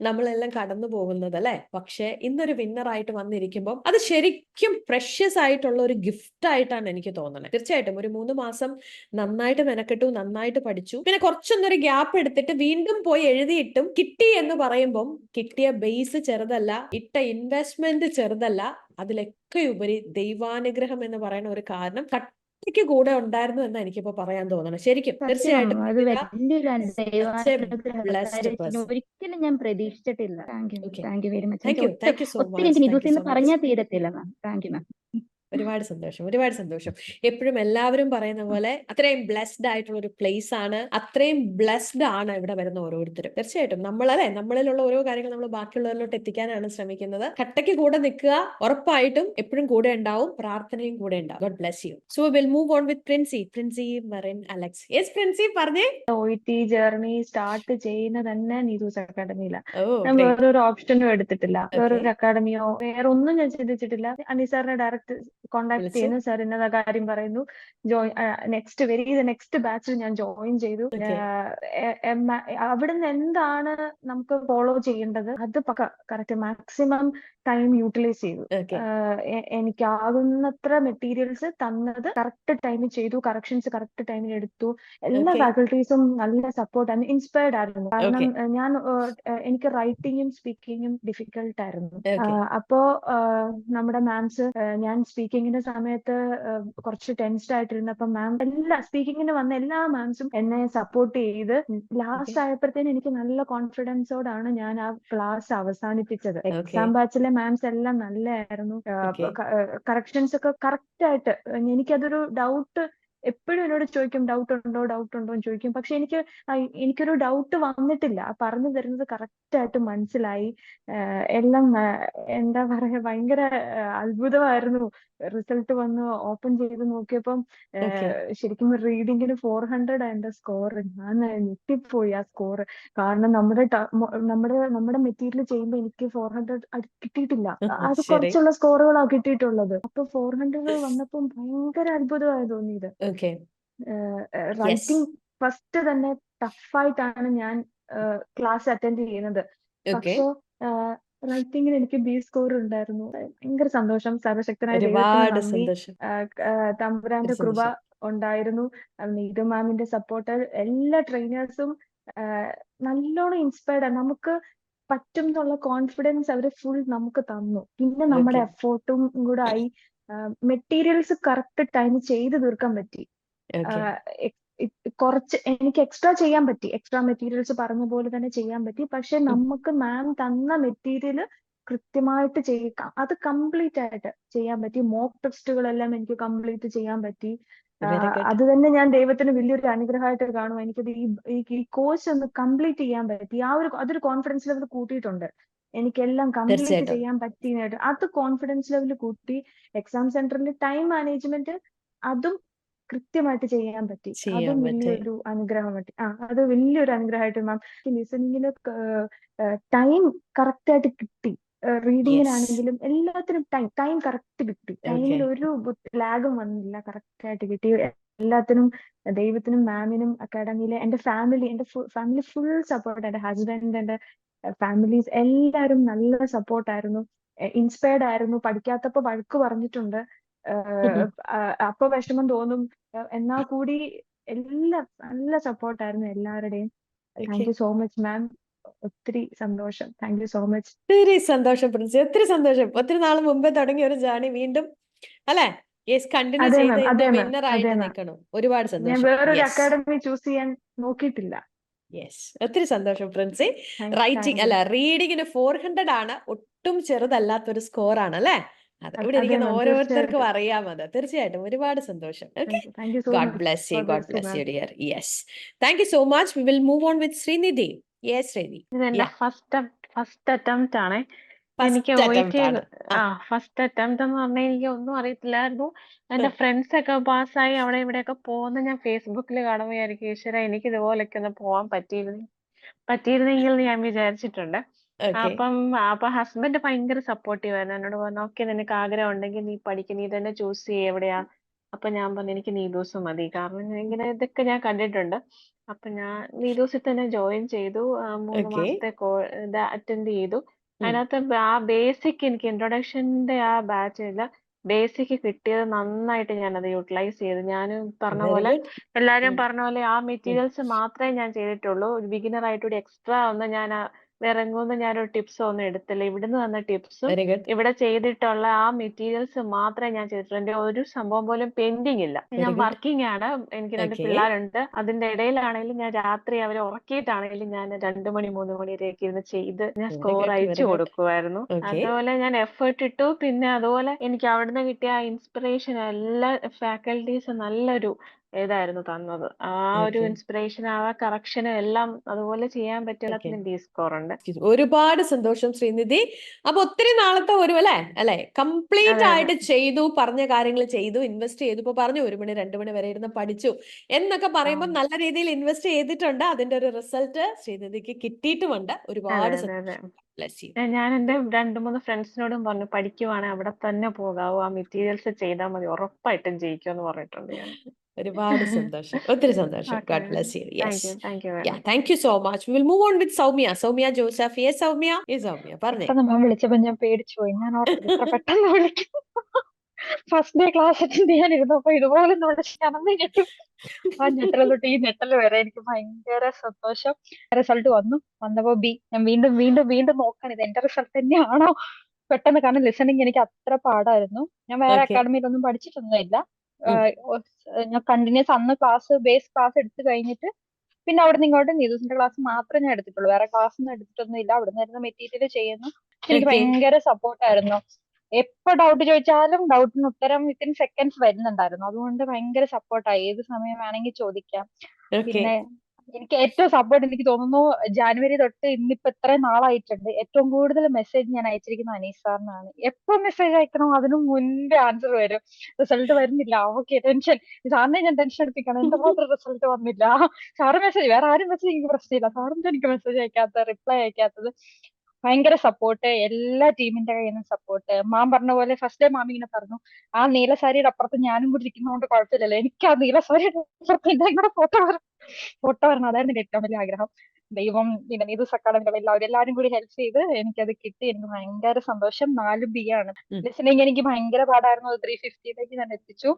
നമ്മളെല്ലാം കടന്നു പോകുന്നത് പക്ഷെ ഇന്നൊരു വിന്നറായിട്ട് വന്നിരിക്കുമ്പോൾ അത് ശരിക്കും പ്രഷ്യസ് ആയിട്ടുള്ള ഒരു ഗിഫ്റ്റ് ആയിട്ടാണ് എനിക്ക് തോന്നുന്നത്. തീർച്ചയായിട്ടും ഒരു 3 മാസം നന്നായിട്ട് മെനക്കെട്ടു, നന്നായിട്ട് പഠിച്ചു. പിന്നെ കുറച്ചൊന്നൊരു ഗ്യാപ്പ് എടുത്തിട്ട് വീണ്ടും പോയി എഴുതിയിട്ടും കിട്ടി എന്ന് പറയുമ്പം കിട്ടിയ ബേസ് ചെറുതല്ല, ഇട്ട ഇൻവെസ്റ്റ്മെന്റ് ചെറുതല്ല. അതിലൊക്കെ ഉപരി ദൈവാനുഗ്രഹം എന്ന് പറയുന്ന ഒരു കാരണം കട്ടിക്ക് കൂടെ ഉണ്ടായിരുന്നു എന്ന് എനിക്കിപ്പോ പറയാൻ തോന്നണം. ശരിക്കും തീർച്ചയായിട്ടും ഒരിക്കലും ഞാൻ പ്രതീക്ഷിച്ചിട്ടില്ല. Thank you very much. Thank you so ഒത്തിരി എനിക്ക് നീതൂസിന്ന് പറഞ്ഞാൽ തീരത്തില്ല മാം. Thank you ma'am. ഒരുപാട് സന്തോഷം. എപ്പോഴും എല്ലാവരും പറയുന്ന പോലെ അത്രയും ബ്ലെസ്ഡ് ആയിട്ടുള്ള ഒരു പ്ലേസ് ആണ്. അത്രയും ബ്ലെസ്ഡ് ആണ് ഇവിടെ വരുന്ന ഓരോരുത്തരും. തീർച്ചയായിട്ടും നമ്മളിലുള്ള ഓരോ കാര്യങ്ങൾ നമ്മൾ ബാക്കിയുള്ളവരിലോട്ട് എത്തിക്കാനാണ് ശ്രമിക്കുന്നത്. കട്ടയ്ക്ക് കൂടെ നിൽക്കുക, ഉറപ്പായിട്ടും എപ്പോഴും കൂടെ ഉണ്ടാവും, പ്രാർത്ഥനയും കൂടെ ഉണ്ടാവും. God bless you. So will move on with Princy Marin Alex. Yes Princy പറഞ്ഞേ. OET ജേർണി സ്റ്റാർട്ട് ചെയ്യുന്ന തന്നെ നീതൂസ് അക്കാഡമിയിലാണ്. ഞാൻ വേറൊരു ഓപ്ഷനും എടുത്തിട്ടില്ല. വേറൊരു അക്കാഡമിയോ വേറെ ഒന്നും ഞാൻ ചിന്തിച്ചിട്ടില്ല. അനിസാറിനെ ഡയറക്റ്റ് കോണ്ടാക്ട് ചെയ്യുന്നു. സാർ ഇന്ന കാര്യം പറയുന്നു, നെക്സ്റ്റ് ബാച്ചിൽ ഞാൻ ജോയിൻ ചെയ്തു. അവിടുന്ന് എന്താണ് നമുക്ക് ഫോളോ ചെയ്യേണ്ടത് അത് കറക്റ്റ് മാക്സിമം ടൈം യൂട്ടിലൈസ് ചെയ്തു. എനിക്കാകുന്നത്ര മെറ്റീരിയൽസ് തന്നത് കറക്റ്റ് ടൈമിൽ ചെയ്തു. കറക്ഷൻസ് കറക്റ്റ് ടൈമിൽ എടുത്തു. എല്ലാ ഫാക്കൽറ്റീസും നല്ല സപ്പോർട്ടായിരുന്നു, ഇൻസ്പയർഡ് ആയിരുന്നു. കാരണം എനിക്ക് റൈറ്റിങ്ങും സ്പീക്കിങ്ങും ഡിഫിക്കൽട്ട് ആയിരുന്നു. അപ്പോ നമ്മുടെ മാംസ് ഞാൻ സ്പീക്കിങ്ങിന്റെ സമയത്ത് കുറച്ച് ടെൻസ്ഡ് ആയിട്ടിരുന്നപ്പോ മാം സ്പീക്കിങ്ങിന് വന്ന എല്ലാ മാംസും എന്നെ സപ്പോർട്ട് ചെയ്ത് ലാസ്റ്റ് ആയപ്പോഴത്തേനും എനിക്ക് നല്ല കോൺഫിഡൻസോടാണ് ഞാൻ ആ ക്ലാസ് അവസാനിപ്പിച്ചത്. എക്സാം ബാച്ചിലെ മാംസ് എല്ലാം നല്ലതായിരുന്നു. കറക്ഷൻസ് ഒക്കെ കറക്റ്റ് ആയിട്ട് എനിക്കതൊരു ഡൗട്ട് എപ്പോഴും എന്നോട് ചോദിക്കും, ഡൗട്ട് ഉണ്ടോ എന്ന് ചോദിക്കും. പക്ഷെ എനിക്കൊരു ഡൗട്ട് വന്നിട്ടില്ല. പറഞ്ഞു തരുന്നത് കറക്റ്റ് ആയിട്ട് മനസ്സിലായി. എല്ലാം എന്താ പറയാ ഭയങ്കര അത്ഭുതമായിരുന്നു. റിസൾട്ട് വന്ന് ഓപ്പൺ ചെയ്ത് നോക്കിയപ്പം ശരിക്കും റീഡിങ്ങിന് 400 എന്റെ സ്കോർ. ഞാൻ ഞെട്ടിപ്പോയി ആ സ്കോർ. കാരണം നമ്മുടെ മെറ്റീരിയൽ ചെയ്യുമ്പോൾ എനിക്ക് 400 കിട്ടിയിട്ടില്ല. അത് കുറച്ചുള്ള സ്കോറുകളാണ് കിട്ടിയിട്ടുള്ളത്. അപ്പൊ 400 വന്നപ്പം ഭയങ്കര അത്ഭുതമായി തോന്നിയത്. റൈറ്റിംഗ് ഫസ്റ്റ് തന്നെ ടഫായിട്ടാണ് ഞാൻ ക്ലാസ് അറ്റൻഡ് ചെയ്യുന്നത്. പക്ഷെ റൈറ്റിംഗിന് എനിക്ക് ബി സ്കോർ ഉണ്ടായിരുന്നു. ഭയങ്കര സന്തോഷം. സർവശക്തനായ ദൈവത്തിന് ഒരുപാട് നന്ദി. സന്തോഷം. തമ്പുരാന്റെ ഒരു കൃപ സന്തോഷം. ഉണ്ടായിരുന്നു. നീതു മാമിന്റെ സപ്പോർട്ട്, എല്ലാ ട്രെയിനേഴ്സും നല്ലോണം ഇൻസ്പയർഡ് ആണ്. നമുക്ക് പറ്റും എന്നുള്ള കോൺഫിഡൻസ് അവര് ഫുൾ നമുക്ക് തന്നു. പിന്നെ നമ്മുടെ ഓക്കെ എഫോർട്ടും കൂടെ ആയി. മെറ്റീരിയൽസ് കറക്റ്റ് ടൈം ചെയ്ത് തീർക്കാൻ പറ്റി. ഓക്കെ കുറച്ച് എനിക്ക് എക്സ്ട്രാ ചെയ്യാൻ പറ്റി. എക്സ്ട്രാ മെറ്റീരിയൽസ് പറഞ്ഞ പോലെ തന്നെ ചെയ്യാൻ പറ്റി. പക്ഷെ നമുക്ക് മാം തന്ന മെറ്റീരിയൽ കൃത്യമായിട്ട് അത് കംപ്ലീറ്റ് ആയിട്ട് ചെയ്യാൻ പറ്റി. മോക്ക് ടെസ്റ്റുകളെല്ലാം എനിക്ക് കംപ്ലീറ്റ് ചെയ്യാൻ പറ്റി. Very good. അത് തന്നെ ഞാൻ ദൈവത്തിന് വലിയൊരു അനുഗ്രഹമായിട്ട് കാണും. എനിക്കത് ഈ കോഴ്സ് ഒന്ന് കംപ്ലീറ്റ് ചെയ്യാൻ പറ്റി. അതൊരു കോൺഫിഡൻസ് ലെവൽ കൂട്ടിയിട്ടുണ്ട്. എനിക്കെല്ലാം കംപ്ലീറ്റ് തീർച്ചയായിട്ടും. ചെയ്യാൻ പറ്റിയതായിട്ട് അത് കോൺഫിഡൻസ് ലെവൽ കൂട്ടി. എക്സാം സെന്ററിൽ ടൈം മാനേജ്മെന്റ് അതും കൃത്യമായിട്ട് ചെയ്യാൻ പറ്റി. ചെയ്യാൻ അതും പറ്റി. വലിയൊരു അനുഗ്രഹം പറ്റി. അത് വലിയൊരു അനുഗ്രഹമായിട്ട് മാം. ലിസണിങ്ങിന് ടൈം കറക്റ്റ് ആയിട്ട് കിട്ടി. യെസ്. റീഡിങ്ങിനാണെങ്കിലും എല്ലാത്തിനും ടൈം കറക്റ്റ് കിട്ടി. ഓക്കെ ടൈമിൽ ഒരു ലാഗും വന്നില്ല. കറക്റ്റ് ആയിട്ട് കിട്ടി. എല്ലാത്തിനും ദൈവത്തിനും മാമിനും അക്കാഡമിയിലെ എന്റെ ഫാമിലി ഫുൾ സപ്പോർട്ട്. എന്റെ ഹസ്ബൻഡ്, എന്റെ ഫാമിലീസ് എല്ലാവരും നല്ല സപ്പോർട്ടായിരുന്നു. ഇൻസ്പയർഡ് ആയിരുന്നു. പഠിക്കാത്തപ്പോ വഴക്ക് പറഞ്ഞിട്ടുണ്ട്. അപ്പൊ വിഷമം തോന്നും. എന്നാൽ കൂടി എല്ലാം നല്ല സപ്പോർട്ടായിരുന്നു എല്ലാവരുടെയും. താങ്ക് യു സോ മച്ച് മാം. ഒത്തിരി സന്തോഷം. Thank you so much. ഒത്തിരി സന്തോഷം പ്രിൻസി, ഒത്തിരി സന്തോഷം. ഒത്തിരി നാൾ മുമ്പേ തുടങ്ങിയ ഒരു ജേണി വീണ്ടും അല്ലെ കണ്ടിന്യൂ അതെ ചെയ്ത് മാം, ഇന്ന് അതെ മാം, വിന്നർ അതെ ആയിട്ട് മാം. നിൽക്കണം. ഒരുപാട് ഞാൻ സന്തോഷം. വേറൊരു യെസ് അക്കാഡമി ചൂസ് ചെയ്യാൻ നോക്കിയിട്ടില്ല. യെസ് ഒത്തിരി സന്തോഷം പ്രിൻസി. Writing thank you. അല്ല, റീഡിങ്ങിന് 400 ആണ്. ഒട്ടും ചെറുതല്ലാത്തൊരു സ്കോർ ആണ് അല്ലേ? അത് ഇവിടെ അതെ ഇരിക്കുന്ന മാം, ഓരോരുത്തർക്കും തീർച്ചയായിട്ടും. അറിയാം. അത് തീർച്ചയായിട്ടും ഒരുപാട് സന്തോഷം. Okay, thank you so God much bless you, for God this bless ma'am. You dear. Yes, thank you so much. We will move on with Srinidhi. Yes Srinidhi. ഇതെന്റെ ഫസ്റ്റ് അറ്റംപ്റ്റ് ആണ്. എനിക്ക് ഫസ്റ്റ് OET അറ്റംപ്റ്റ് ആണ്. ഫസ്റ്റ് അറ്റംപ്റ്റ് എന്ന് പറഞ്ഞാൽ എനിക്ക് ഒന്നും അറിയത്തില്ലായിരുന്നു. എന്റെ ഫ്രണ്ട്സ് ഒക്കെ പാസ്സായി അവിടെ ഇവിടെയൊക്കെ പോകുന്ന ഞാൻ ഫേസ്ബുക്കിൽ കാണുമ്പോൾ വിചാരിക്കും, ഈശ്വര എനിക്ക് ഇതുപോലൊക്കെ ഒന്ന് പോകാൻ പറ്റിയിരുന്നെങ്കിൽ എന്ന് ഞാൻ വിചാരിച്ചിട്ടുണ്ട്. ഓക്കെ അപ്പൊ ഹസ്ബൻഡ് ഭയങ്കര സപ്പോർട്ടീവ് ആയിരുന്നു. എന്നോട് പറഞ്ഞു, ഓക്കെ നിനക്ക് ആഗ്രഹം ഉണ്ടെങ്കിൽ നീ പഠിക്കും, നീ തന്നെ ചൂസ് ചെയ്യ എവിടെയാ. അപ്പൊ ഞാൻ പറഞ്ഞു എനിക്ക് നീദൂസ് മതി, കാരണം ഇങ്ങനെ ഇതൊക്കെ ഞാൻ കണ്ടിട്ടുണ്ട്. അപ്പൊ ഞാൻ നീദൂസിൽ തന്നെ ജോയിൻ ചെയ്തു. 3 ഓക്കെ മാസത്തെ ഇത് അറ്റൻഡ് ചെയ്തു. അതിനകത്ത് ആ ബേസിക് എനിക്ക് ഇൻട്രൊഡക്ഷന്റെ ആ ബാച്ചില് ബേസിക് കിട്ടിയത് നന്നായിട്ട് ഞാനത് യൂട്ടിലൈസ് ചെയ്തു. ഞാൻ പറഞ്ഞ വെരി പോലെ ഗുഡ്. എല്ലാരും പറഞ്ഞ പോലെ ആ മെറ്റീരിയൽസ് മാത്രമേ ഞാൻ ചെയ്തിട്ടുള്ളൂ. ഒരു ബിഗിനർ ആയിട്ടൊരു എക്സ്ട്രാ ഒന്നും ഞാൻ വേറെങ്ങൊന്നും ഞാനൊരു ടിപ്സോ ഒന്നും എടുത്തില്ല. ഇവിടുന്ന് വന്ന ടിപ്സും വെരി ഗുഡ്. ഇവിടെ ചെയ്തിട്ടുള്ള ആ മെറ്റീരിയൽസ് മാത്രമേ ഞാൻ ചെയ്തിട്ടുള്ളൂ. എന്റെ ഒരു സംഭവം പോലും പെൻഡിങ് ഇല്ല. വെരി ഞാൻ ഗുഡ്. വർക്കിംഗ് ആണ്. എനിക്ക് 2 ഓക്കെ പിള്ളേരുണ്ട്. അതിന്റെ ഇടയിലാണെങ്കിലും ഞാൻ രാത്രി അവരെ ഉറക്കിയിട്ടാണെങ്കിലും ഞാൻ 2 മണി 3 മണിവരെയൊക്കെ ഇരുന്ന് ചെയ്ത് ഞാൻ വെരി സ്കോർ ഗുഡ്. അയച്ചു വെരി ഗുഡ്. കൊടുക്കുമായിരുന്നു. ഓക്കെ അതുപോലെ ഞാൻ എഫേർട്ട് ഇട്ടു. പിന്നെ അതുപോലെ എനിക്ക് അവിടുന്ന് കിട്ടിയ ആ ഇൻസ്പിറേഷൻ എല്ലാ ഫാക്കൽറ്റീസ് നല്ലൊരു ഇതായിരുന്നു തന്നത്. ആ ഒരു ഓക്കെ ഇൻസ്പിറേഷൻ, ആ കറക്ഷനും എല്ലാം അതുപോലെ ചെയ്യാൻ പറ്റിയ ഓക്കെ എല്ലാത്തിനും ഡി സ്കോർ ഉണ്ട്. ഒരുപാട് സന്തോഷം ശ്രീനിധി. അപ്പൊ ഒത്തിരി നാളത്തെ ഒരു അല്ലെ കംപ്ലീറ്റ് അതെ അതെ ആയിട്ട് ചെയ്തു, പറഞ്ഞ കാര്യങ്ങൾ ചെയ്തു, ഇൻവെസ്റ്റ് ചെയ്തു. ഇപ്പൊ പറഞ്ഞു 1 മണി 2 മണി വരെ ഇരുന്ന് പഠിച്ചു എന്നൊക്കെ പറയുമ്പോൾ നല്ല രീതിയിൽ ഇൻവെസ്റ്റ് ചെയ്തിട്ടുണ്ട്. അതിന്റെ ഒരു റിസൾട്ട് ശ്രീനിധിക്ക് കിട്ടിയിട്ടുമുണ്ട്. അതെ ഒരുപാട് അതെ അതെ. സന്തോഷം. Bless you. ഞാൻ എന്റെ 2-3 ഫ്രണ്ട്സിനോടും പറഞ്ഞു, പഠിക്കുവാണെങ്കിൽ അവിടെ തന്നെ പോകാവൂ, ആ മെറ്റീരിയൽസ് ചെയ്താൽ മതി, ഉറപ്പായിട്ടും ജയിക്കുമെന്ന് പറഞ്ഞിട്ടുണ്ട് ഞാൻ. ഒരുപാട് സന്തോഷം, ഒത്തിരി സന്തോഷം. Okay, God bless U. Yes, thank you very much. Thank you so much. Will move on with Soumya Joseph. Yes Soumya പറഞ്ഞേ. പെട്ടെന്ന് മാം വിളിച്ചപ്പോ ഞാൻ പേടിച്ചു പോയി. ഞാൻ ഓർത്തത് ഇത്ര പെട്ടെന്ന് വിളിക്കും. ഫസ്റ്റ് ഡേ ക്ലാസ് അറ്റൻഡ് ചെയ്യാൻ ഇരുന്നപ്പോ ഇതുപോലെ ഞെട്ടും. ആ ഞെട്ടൽ തൊട്ട് ഈ ഞെട്ടൽ വരെ എനിക്ക് ഭയങ്കര സന്തോഷം. റിസൾട്ട് വന്നപ്പോ ഞാൻ വീണ്ടും വീണ്ടും വീണ്ടും നോക്കാൻ, ഇത് എന്റെ റിസൾട്ട് തന്നെയാണോ പെട്ടെന്ന്. കാരണം ലിസണിങ് എനിക്ക് അത്ര പാടായിരുന്നു. ഞാൻ വേറെ ഓക്കെ അക്കാഡമിയിലൊന്നും പഠിച്ചിട്ടൊന്നുമില്ല. ഞാൻ കണ്ടിന്യൂസ് അന്ന് ബേസ് ക്ലാസ് എടുത്തു കഴിഞ്ഞിട്ട് പിന്നെ അവിടുന്ന് ഇങ്ങോട്ട് നീദൂസിന്റെ ക്ലാസ് മാത്രമേ ഞാൻ എടുത്തിട്ടുള്ളൂ. വേറെ ക്ലാസ് ഒന്നും എടുത്തിട്ടൊന്നും ഇല്ല. അവിടുന്ന് ഇരുന്ന് മെറ്റീരിയൽ ചെയ്യുന്നു. എനിക്ക് ഓക്കെ ഭയങ്കര സപ്പോർട്ടായിരുന്നു. എപ്പോ ഡൗട്ട് ചോദിച്ചാലും ഡൗട്ടിന് ഉത്തരം വിത്തിൻ സെക്കൻഡ്സ് വരുന്നുണ്ടായിരുന്നു. അതുകൊണ്ട് ഭയങ്കര സപ്പോർട്ടായി. ഏത് സമയം വേണമെങ്കിൽ ചോദിക്കാം. ഓക്കെ പിന്നെ എനിക്ക് ഏറ്റവും സപ്പോർട്ട് എനിക്ക് തോന്നുന്നു ജാനുവരി തൊട്ട് ഇന്നിപ്പോ ഇത്രയും നാളായിട്ടുണ്ട്. ഏറ്റവും കൂടുതൽ മെസ്സേജ് ഞാൻ അയച്ചിരിക്കുന്നത് അനീസ് സാറിനാണ്. എപ്പോ മെസ്സേജ് അയക്കണോ അതിനു മുൻപേ ആൻസർ വരും. റിസൾട്ട് വരുന്നില്ല, ഓക്കെ ടെൻഷൻ. സാറിനെ ഞാൻ ടെൻഷൻ എടുപ്പിക്കണം, എന്റെ മാത്രം റിസൾട്ട് വന്നില്ല. സാറ് മെസ്സേജ്, വേറെ ആരും മെസ്സേജ് എനിക്ക് പ്രശ്നമില്ല, സാറിന്റെ എനിക്ക് മെസ്സേജ് അയക്കാത്ത, റിപ്ലൈ അയക്കാത്തത്. ഭയങ്കര സപ്പോർട്ട്, എല്ലാ ടീമിന്റെ കയ്യിൽ നിന്നും സപ്പോർട്ട്. മാം പറഞ്ഞ പോലെ ഫസ്റ്റ് ഡേ മാം ഇങ്ങനെ പറഞ്ഞു, ആ നീല സാരിയുടെ അപ്പുറത്ത് ഞാനും കൂടി ഇരിക്കുന്നതുകൊണ്ട് കുഴപ്പമില്ലല്ലോ, എനിക്ക് ആ നീല സാരിയുടെ അപ്പുറത്ത് എന്റെ കൂടെ ഫോട്ടോ വരണം, അതായിരുന്നു എന്റെ ഏറ്റവും വലിയ ആഗ്രഹം. ദൈവം പിന്നെ നീതൂസ് അക്കാഡമികൾ എല്ലാവരും കൂടി ഹെൽപ്പ് ചെയ്ത് എനിക്കത് കിട്ടി. എനിക്ക് ഭയങ്കര സന്തോഷം. 4 B ആണ്. ലിസണിങ് എനിക്ക് ഭയങ്കര പാടായിരുന്നു. 350 ഞാൻ എത്തിച്ചു.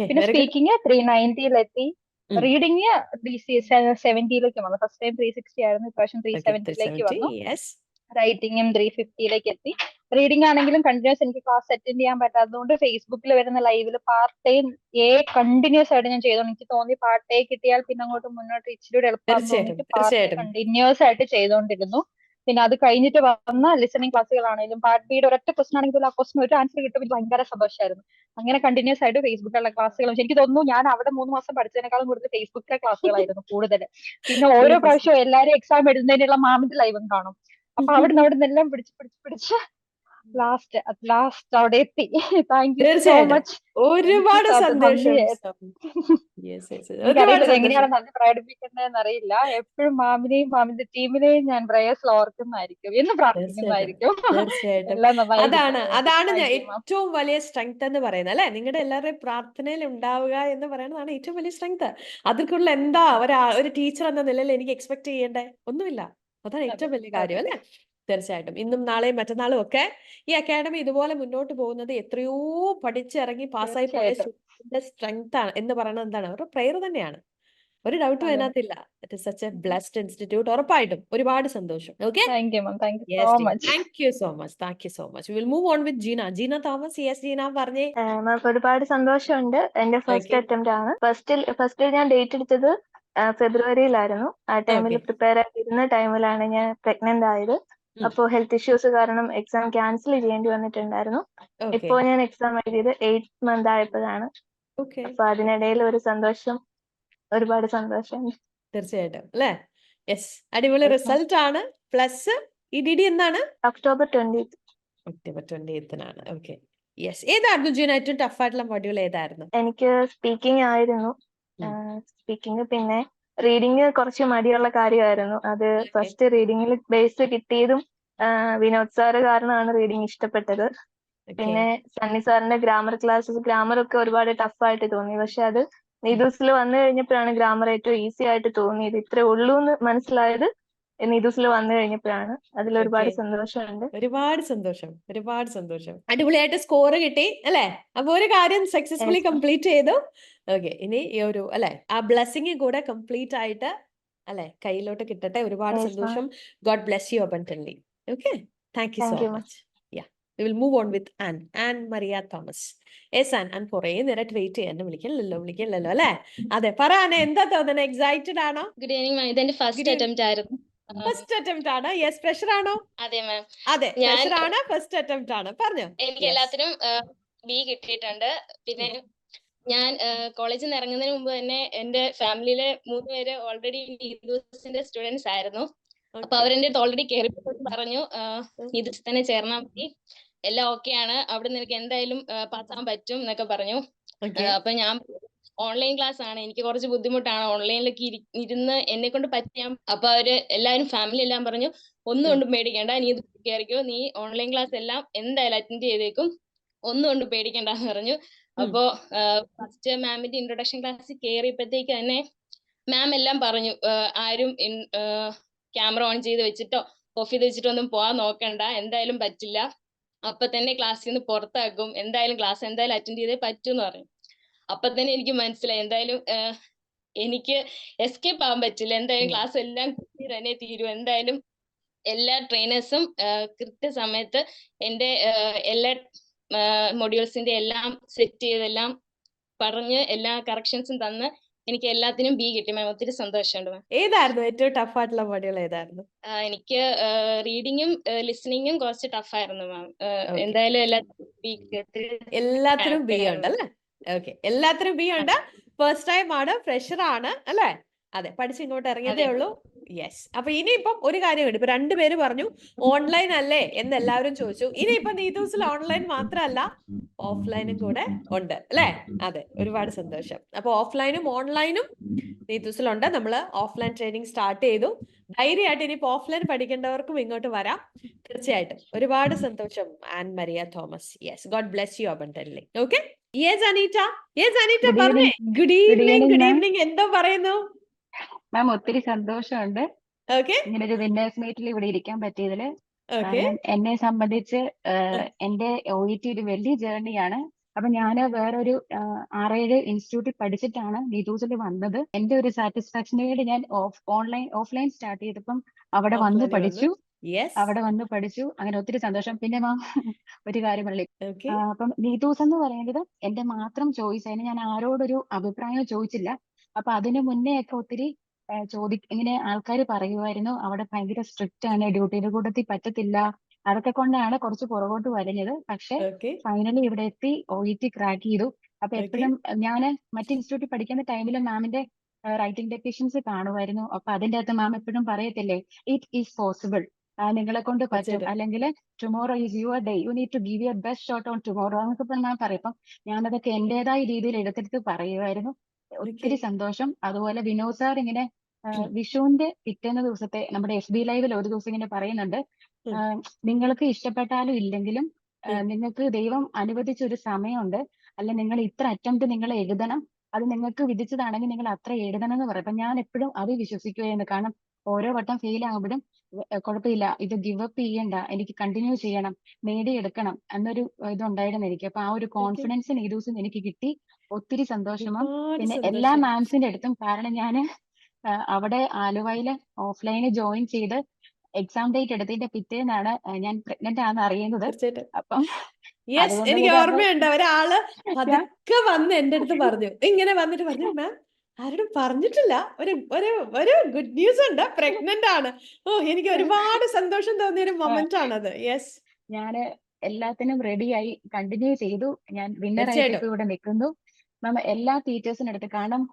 പിന്നെ സ്പീക്കിംഗ് 390 റീഡിങ് 370 വന്നു. ഫസ്റ്റ് ടൈം 360 ആയിരുന്നു, ഇപ്രാവശ്യം 370 വന്നു. റൈറ്റിംഗും 350 എത്തി. റീഡിംഗ് ആണെങ്കിലും കണ്ടിന്യൂസ് എനിക്ക് ക്ലാസ് അറ്റൻഡ് ചെയ്യാൻ പറ്റാത്തതുകൊണ്ട് ഫേസ്ബുക്കിൽ വരുന്ന ലൈവിൽ പാർട്ട് ടൈം കണ്ടിന്യൂസ് ആയിട്ട് ഞാൻ ചെയ്തോണ്ട് എനിക്ക് തോന്നി പാർട്ട് ടൈം കിട്ടിയാൽ പിന്നെ അങ്ങോട്ട് മുന്നോട്ട് ഇച്ചിരി കൂടെ എളുപ്പമാണെന്ന് തോന്നിയിട്ട് പാർട്ട് ടൈം കണ്ടിന്യൂസ് ആയിട്ട് ചെയ്തുകൊണ്ടിരുന്നു. പിന്നെ അത് കഴിഞ്ഞിട്ട് വന്ന ലിസണിങ് ക്ലാസ്സുകളാണെങ്കിലും പാർട്ട് ബിയുടെ ഒരൊറ്റ ക്വസ്റ്റൻ ആണെങ്കിൽ ആ ക്വസ്റ്റൻ ഒരു ആൻസർ കിട്ടും, എനിക്ക് ഭയങ്കര സന്തോഷമായിരുന്നു. അങ്ങനെ കണ്ടിന്യൂസ് ആയിട്ട് ഫേസ്ബുക്കിലുള്ള ക്ലാസ്സുകളും എനിക്ക് തോന്നുന്നു ഞാൻ അവിടെ 3 മാസം പഠിച്ചതിനേക്കാളും കൂടുതൽ ഫേസ്ബുക്കിലെ ക്ലാസ്സുകളായിരുന്നു കൂടുതൽ. പിന്നെ ഓരോ പ്രാവശ്യവും എല്ലാവരും എക്സാം എഴുതുന്നതിനുള്ള മാമിന്റെ ലൈവും കാണും. അപ്പൊ അവിടെ എല്ലാം പിടിച്ച് ലാസ്റ്റ് അവിടെ എത്തി. Thank you so much. ഒരുപാട് സന്തോഷം. എനിക്കറിയില്ല എങ്ങനെയാണ് നന്ദി പ്രകടിപ്പിക്കേണ്ടതെന്ന് അറിയില്ല. എപ്പോഴും മാമിനെയും മാമിന്റെ ടീമിനെയും ഞാൻ പ്രേയേഴ്സിൽ ഓർക്കുന്നതായിരിക്കും, എന്ന് പ്രാർത്ഥിക്കുന്നതായിരിക്കും. അതാണ് ഞാൻ ഏറ്റവും വലിയ സ്ട്രെങ്ത് എന്ന് പറയുന്നത് അല്ലെ. നിങ്ങളുടെ എല്ലാവരുടെയും പ്രാർത്ഥനയിൽ ഉണ്ടാവുക എന്ന് പറയുന്നതാണ് ഏറ്റവും വലിയ സ്ട്രെങ്ത്. അതിൽക്കുള്ള എന്താ ഒരു ടീച്ചർ എന്ന നിലയിൽ എനിക്ക് എക്സ്പെക്ട് ചെയ്യേണ്ടേ? ഒന്നുമില്ല. അതാണ് ഏറ്റവും വലിയ കാര്യം അല്ലെ. തീർച്ചയായിട്ടും ഇന്നും നാളെയും മറ്റന്നാളും ഒക്കെ ഈ അക്കാഡമി ഇതുപോലെ മുന്നോട്ട് പോകുന്നത് എത്രയോ പഠിച്ചിറങ്ങി പാസ്സായി പോയ സ്ട്രെങ്ത് ആണ് എന്ന് പറയുന്നത് എന്താണ്? അവരുടെ പ്രെയർ തന്നെയാണ്. ഒരു ഡൗട്ടും അതിനകത്തില്ല. It is such a blessed institute. ഉറപ്പായിട്ടും ഒരുപാട് സന്തോഷം. Okay, thank you so much. Will move on with Jeena Thomas. Yes Jeena, പറഞ്ഞേ. ഒരുപാട് സന്തോഷമുണ്ട്. എന്റെ ഫസ്റ്റ് അറ്റംപ്റ്റ് ആണ്. ഫസ്റ്റ് ഞാൻ ഡേറ്റ് എടുത്തത് ഫെബ്രുവരിയിലായിരുന്നു. ആ ടൈമിൽ പ്രിപ്പയർ ആയിരുന്ന ടൈമിലാണ് ഞാൻ പ്രഗ്നന്റ് ആയത്. അപ്പോ ഹെൽത്ത് ഇഷ്യൂസ് കാരണം എക്സാം ക്യാൻസൽ ചെയ്യേണ്ടി വന്നിട്ടുണ്ടായിരുന്നു. ഇപ്പോ ഞാൻ എക്സാം എഴുതിയത് 8th month ആയപ്പോഴാണ്. അപ്പൊ അതിനിടയിൽ ഒരു സന്തോഷം, ഒരുപാട് സന്തോഷം. തീർച്ചയായിട്ടും അല്ലേ. യെസ്, അടിപൊളി റിസൾട്ട് ആണ്. പ്ലസ് ഇഡിഡി എന്നാണ്? October 20th. October 20th. Okay, yes. ഏതായിരുന്നു ജീന ഏറ്റവും ടഫ് ആയിട്ടുള്ള മൊഡ്യൂൾ? ഏതായിരുന്നു? എനിക്ക് സ്പീക്കിംഗ് ആയിരുന്നു. സ്പീക്കിംഗ്, പിന്നെ റീഡിങ് കുറച്ച് മടിയുള്ള കാര്യമായിരുന്നു. അത് ഫസ്റ്റ് റീഡിങ്ങിൽ ബേസ് കിട്ടിയതും വിനോദ് സാറ് കാരണമാണ് റീഡിങ് ഇഷ്ടപ്പെട്ടത്. പിന്നെ സണ്ണി സാറിന്റെ ഗ്രാമർ ഒക്കെ ഒരുപാട് ടഫായിട്ട് തോന്നി. പക്ഷെ അത് നീതൂസിൽ വന്നു കഴിഞ്ഞപ്പോഴാണ് ഗ്രാമർ ഏറ്റവും ഈസി ആയിട്ട് തോന്നിയത്. ഇത്രേ ഉള്ളൂ എന്ന് മനസ്സിലായത് നീതൂസിൽ വന്നു കഴിഞ്ഞപ്പോഴാണ്. അതിൽ ഒരുപാട് സന്തോഷമുണ്ട്. ഒരുപാട് സന്തോഷം. അടിപൊളിയായിട്ട് സ്കോർ കിട്ടി അല്ലെ. അപ്പൊ ഒരു കാര്യം സക്സസ്ഫുള്ളി കംപ്ലീറ്റ് ചെയ്തു. ഓക്കെ, ഇനി ഈ ഒരു അല്ലെ ആ ബ്ലെസ്സിങ് കൂടെ കംപ്ലീറ്റ് ആയിട്ട് അല്ലെ കയ്യിലോട്ട് കിട്ടട്ടെ. ഒരുപാട് സന്തോഷം. God bless you abundantly. Okay, thank you so much. We will move on with Ann Maria Thomas. Yes, Ann കുറേ നേരമായിട്ട് വെയിറ്റ് ചെയ്യാൻ വിളിക്കില്ലല്ലോ അല്ലെ. അതെ, പറ അന്നെ, എന്താ തോന്നുന്നത്? എക്സൈറ്റഡ് ആണോ? ഗുഡ് ഈവനിങ് മാം. ഇതെന്റെ ഫസ്റ്റ് അറ്റംപ്റ്റ് ആയിരുന്നു. ഫസ്റ്റ് അറ്റംപ്റ്റ് ആണ്. യെസ്, പ്രഷർ ആണോ? അതെ മാം. അതെ, പ്രഷർ ആണ്. ഫസ്റ്റ് അറ്റംപ്റ്റ് ആണ്. പറഞ്ഞോ. എനിക്ക് എല്ലാത്തിനും ബി കിട്ടിയിട്ടുണ്ട്. പിന്നെ ഞാൻ കോളേജിൽ നിന്ന് ഇറങ്ങുന്നതിന് മുമ്പ് തന്നെ എന്റെ ഫാമിലിയിലെ 3 പേര് ഓൾറെഡി നീതൂസിന്റെ സ്റ്റുഡൻസ് ആയിരുന്നു. അപ്പൊ അവരെന്റെ അടുത്ത് ഓൾറെഡി കയറിയപ്പോൾ പറഞ്ഞു നീതൂസിൽ തന്നെ ചേർന്നാൽ മതി, എല്ലാം ഓക്കെ ആണ്, അവിടെ നിനക്ക് എന്തായാലും പാസ്സാൻ പറ്റും എന്നൊക്കെ പറഞ്ഞു. അപ്പൊ ഞാൻ ഓൺലൈൻ ക്ലാസ് ആണ്, എനിക്ക് കുറച്ച് ബുദ്ധിമുട്ടാണ് ഓൺലൈനിലൊക്കെ ഇരുന്ന് എന്നെ കൊണ്ട് പറ്റാം. അപ്പൊ അവര് എല്ലാവരും ഫാമിലി എല്ലാം പറഞ്ഞു ഒന്നും കൊണ്ടും പേടിക്കണ്ട, നീ ഇത് കയറിക്കോ, നീ ഓൺലൈൻ ക്ലാസ് എല്ലാം എന്തായാലും അറ്റൻഡ് ചെയ്തേക്കും, ഒന്നും കൊണ്ട് പേടിക്കണ്ടെന്ന് പറഞ്ഞു. അപ്പോ ഫസ്റ്റ് മാമിന്റെ ഇൻട്രൊഡക്ഷൻ ക്ലാസ് കയറിയപ്പോഴത്തേക്ക് തന്നെ മാം എല്ലാം പറഞ്ഞു, ആരും ക്യാമറ ഓൺ ചെയ്ത് വെച്ചിട്ടോ ഓഫ് ചെയ്ത് വെച്ചിട്ടോ ഒന്നും പോവാൻ നോക്കണ്ട, എന്തായാലും പറ്റില്ല, അപ്പൊ തന്നെ ക്ലാസ്സിൽ നിന്ന് പുറത്താക്കും, എന്തായാലും ക്ലാസ് എന്തായാലും അറ്റൻഡ് ചെയ്തേ പറ്റൂ എന്ന് പറഞ്ഞു. അപ്പൊ തന്നെ എനിക്ക് മനസ്സിലായി എന്തായാലും എനിക്ക് എസ്കേപ്പ് ആവാൻ പറ്റില്ല, എന്തായാലും ക്ലാസ് എല്ലാം തന്നെ തീരും, എന്തായാലും എല്ലാ ട്രെയിനേഴ്സും കൃത്യസമയത്ത് എന്റെ എല്ലാ മൊഡ്യൂൾസിന്റെ എല്ലാം സെറ്റ് ചെയ്തെല്ലാം പറഞ്ഞ് എല്ലാ കറക്ഷൻസും തന്ന് എനിക്ക് എല്ലാത്തിനും ബി കിട്ടി മാം. ഒത്തിരി സന്തോഷമുണ്ട് മാം. ഏതായിരുന്നു ഏറ്റവും ടഫ് ആയിട്ടുള്ള മൊഡ്യൂൾ? ഏതായിരുന്നു? എനിക്ക് റീഡിങ്ങും ലിസണിങ്ങും കുറച്ച് ടഫായിരുന്നു മാം. എന്തായാലും എല്ലാത്തിനും ബി ഉണ്ട് അല്ലേ? ഓക്കെ, എല്ലാത്തിനും ബി ഉണ്ട്. ഫസ്റ്റ് ടൈം ആണ്, ഫ്രഷർ ആണ് അല്ലേ? അതെ, പഠിച്ച് ഇങ്ങോട്ട് ഇറങ്ങിയതേ ഉള്ളൂ. യെസ്. അപ്പൊ ഇനിയിപ്പം ഒരു കാര്യം ഉണ്ട്. ഇപ്പൊ 2 പേര് പറഞ്ഞു ഓൺലൈൻ അല്ലേ എന്ന് എല്ലാവരും ചോദിച്ചു. ഇനിയിപ്പൊ നീതൂസിൽ ഓൺലൈൻ മാത്രമല്ല ഓഫ്ലൈനും കൂടെ ഉണ്ട് അല്ലേ? അതെ, ഒരുപാട് സന്തോഷം. അപ്പൊ ഓഫ്ലൈനും ഓൺലൈനും നീതൂസിലുണ്ട്. നമ്മൾ ഓഫ്ലൈൻ ട്രെയിനിങ് സ്റ്റാർട്ട് ചെയ്തു. ധൈര്യമായിട്ട് ഇനിയിപ്പോ ഓഫ്ലൈൻ പഠിക്കേണ്ടവർക്കും ഇങ്ങോട്ട് വരാം. തീർച്ചയായിട്ടും ഒരുപാട് സന്തോഷം Ann Maria Thomas. Yes, God bless you abundantly. Okay, yes Aneeta. Yes Aneeta, പറഞ്ഞേ. Good evening. Good evening. എന്തോ പറയുന്നു മാം? ഒത്തിരി സന്തോഷമുണ്ട്. ഓക്കെ ഇങ്ങനെ ഒരു വിന്നേഴ്സ് മീറ്റിൽ ഇവിടെ ഇരിക്കാൻ പറ്റിയതില് ഓക്കെ കാരണം എന്നെ സംബന്ധിച്ച് എന്റെ OET ഒരു വലിയ ജേർണിയാണ്. അപ്പൊ ഞാൻ വേറൊരു 6-7 ഇൻസ്റ്റിറ്റ്യൂട്ടിൽ പഠിച്ചിട്ടാണ് നീതൂസിൽ വന്നത്. എന്റെ ഒരു സാറ്റിസ്ഫാക്ഷന് വേണ്ടി ഞാൻ ഓഫ്ലൈൻ സ്റ്റാർട്ട് ചെയ്തപ്പം അവിടെ വന്ന് ഓഫ്ലൈനിൽ വന്നു. പഠിച്ചു. യെസ്. അവിടെ വന്ന് പഠിച്ചു. അങ്ങനെ ഒത്തിരി സന്തോഷം. പിന്നെ മാം ഒരു കാര്യം പറയേ, ഓക്കെ അപ്പം നീതൂസ് എന്ന് പറയുന്നത് എന്റെ മാത്രം ചോയ്സ്. അതിന് ഞാൻ ആരോടൊരു അഭിപ്രായം ചോദിച്ചില്ല. അപ്പൊ അതിന് മുന്നേ ഒക്കെ ഒത്തിരി ഇങ്ങനെ ആൾക്കാർ പറയുമായിരുന്നു അവിടെ ഭയങ്കര സ്ട്രിക്റ്റ് ആണ്, ഡ്യൂട്ടിയുടെ കൂട്ടത്തിൽ പറ്റത്തില്ല. അതൊക്കെ കൊണ്ടാണ് കുറച്ച് പുറകോട്ട് വലിഞ്ഞത്. പക്ഷെ ഓക്കെ ഫൈനലി ഇവിടെ എത്തി, OET ക്രാക്ക് ചെയ്തു. അപ്പൊ ഓക്കെ എപ്പോഴും ഞാൻ മറ്റ് ഇൻസ്റ്റിറ്റ്യൂട്ടിൽ പഠിക്കുന്ന ടൈമിൽ മാമിന്റെ റൈറ്റിംഗ് ഡെഫിഷ്യൻസി കാണുമായിരുന്നു. അപ്പൊ അതിന്റെ അകത്ത് മാം എപ്പോഴും പറയത്തില്ലേ, ഇറ്റ് ഈസ് പോസിബിൾ, നിങ്ങളെ കൊണ്ട് പറ്റും, തീർച്ചയായിട്ടും. അല്ലെങ്കിൽ tomorrow is your day, you need to give your best shot on tomorrow എന്നൊക്കെ മാം പറയും. അപ്പം ഞാനതൊക്കെ എന്റേതായ രീതിയിൽ എടുത്തെടുത്ത് പറയുമായിരുന്നു. ഓക്കെ ഒത്തിരി സന്തോഷം. അതുപോലെ വിനോദ് സാർ ഇങ്ങനെ വിഷുവിന്റെ പിറ്റേന്ന് ദിവസത്തെ നമ്മുടെ FB ലൈവിൽ ഒരു ദിവസം ഇങ്ങനെ പറയുന്നുണ്ട്, നിങ്ങൾക്ക് ഇഷ്ടപ്പെട്ടാലും ഇല്ലെങ്കിലും നിങ്ങൾക്ക് ദൈവം അനുവദിച്ച ഒരു സമയമുണ്ട്, അല്ല നിങ്ങൾ ഇത്ര അറ്റംപ്റ്റ് നിങ്ങൾ എഴുതണം, അത് നിങ്ങൾക്ക് വിധിച്ചതാണെങ്കിൽ നിങ്ങൾ അത്ര എഴുതണം എന്ന് പറയും. അപ്പൊ ഞാൻ എപ്പോഴും അത് വിശ്വസിക്കുകയായിരുന്നു. കാരണം ഓരോ വട്ടം ഫെയിൽ ആകുമ്പോഴും കുഴപ്പമില്ല, ഇത് ഗിവ് അപ്പ് ചെയ്യണ്ട, എനിക്ക് കണ്ടിന്യൂ ചെയ്യണം, നേടിയെടുക്കണം എന്നൊരു ഇതുണ്ടായിരുന്നു എനിക്ക്. അപ്പൊ ആ ഒരു ഓക്കെ കോൺഫിഡൻസ് ഈ ദിവസം എനിക്ക് കിട്ടി. ഒത്തിരി സന്തോഷമാം. ഒരുപാട് പിന്നെ എല്ലാ സന്തോഷം. മാംസിന്റെ അടുത്തും, കാരണം ഞാൻ അവിടെ ആലുവയില് ഓഫ്ലൈന് ജോയിൻ ചെയ്ത് എക്സാം ഡേറ്റ് എടുത്തതിന്റെ പിറ്റേന്നാണ് ഞാൻ പ്രഗ്നന്റ് ആണെന്ന് അറിയുന്നത്. തീർച്ചയായിട്ടും. അപ്പം യെസ്, അതുകൊണ്ട് എനിക്ക് കൂടെ ഓർമ്മയുണ്ട്. ഒരാള് ഞാൻ പതുക്കെ വന്ന് എന്റെ അടുത്ത് പറഞ്ഞു, ഇങ്ങനെ വന്നിട്ട് പറഞ്ഞു, മാം ആരോടും പറഞ്ഞിട്ടില്ല, ഒരു ഒരു ഒരു ഗുഡ് ന്യൂസ് ഉണ്ട്, പ്രഗ്നന്റ് ആണ്. ഓ, എനിക്ക് ഒരുപാട് സന്തോഷം തോന്നിയ ഒരു മൊമെന്റ് ആണത്. യെസ്, ഞാന് എല്ലാത്തിനും റെഡിയായി കണ്ടിന്യൂ ചെയ്തു. ഞാൻ വിന്നറായിട്ട് തീർച്ചയായിട്ടും. ഇപ്പൊ ഇവിടെ നിൽക്കുന്നു. മാം എല്ലാ ടീച്ചേഴ്സിന്റെ അടുത്ത്, കാരണം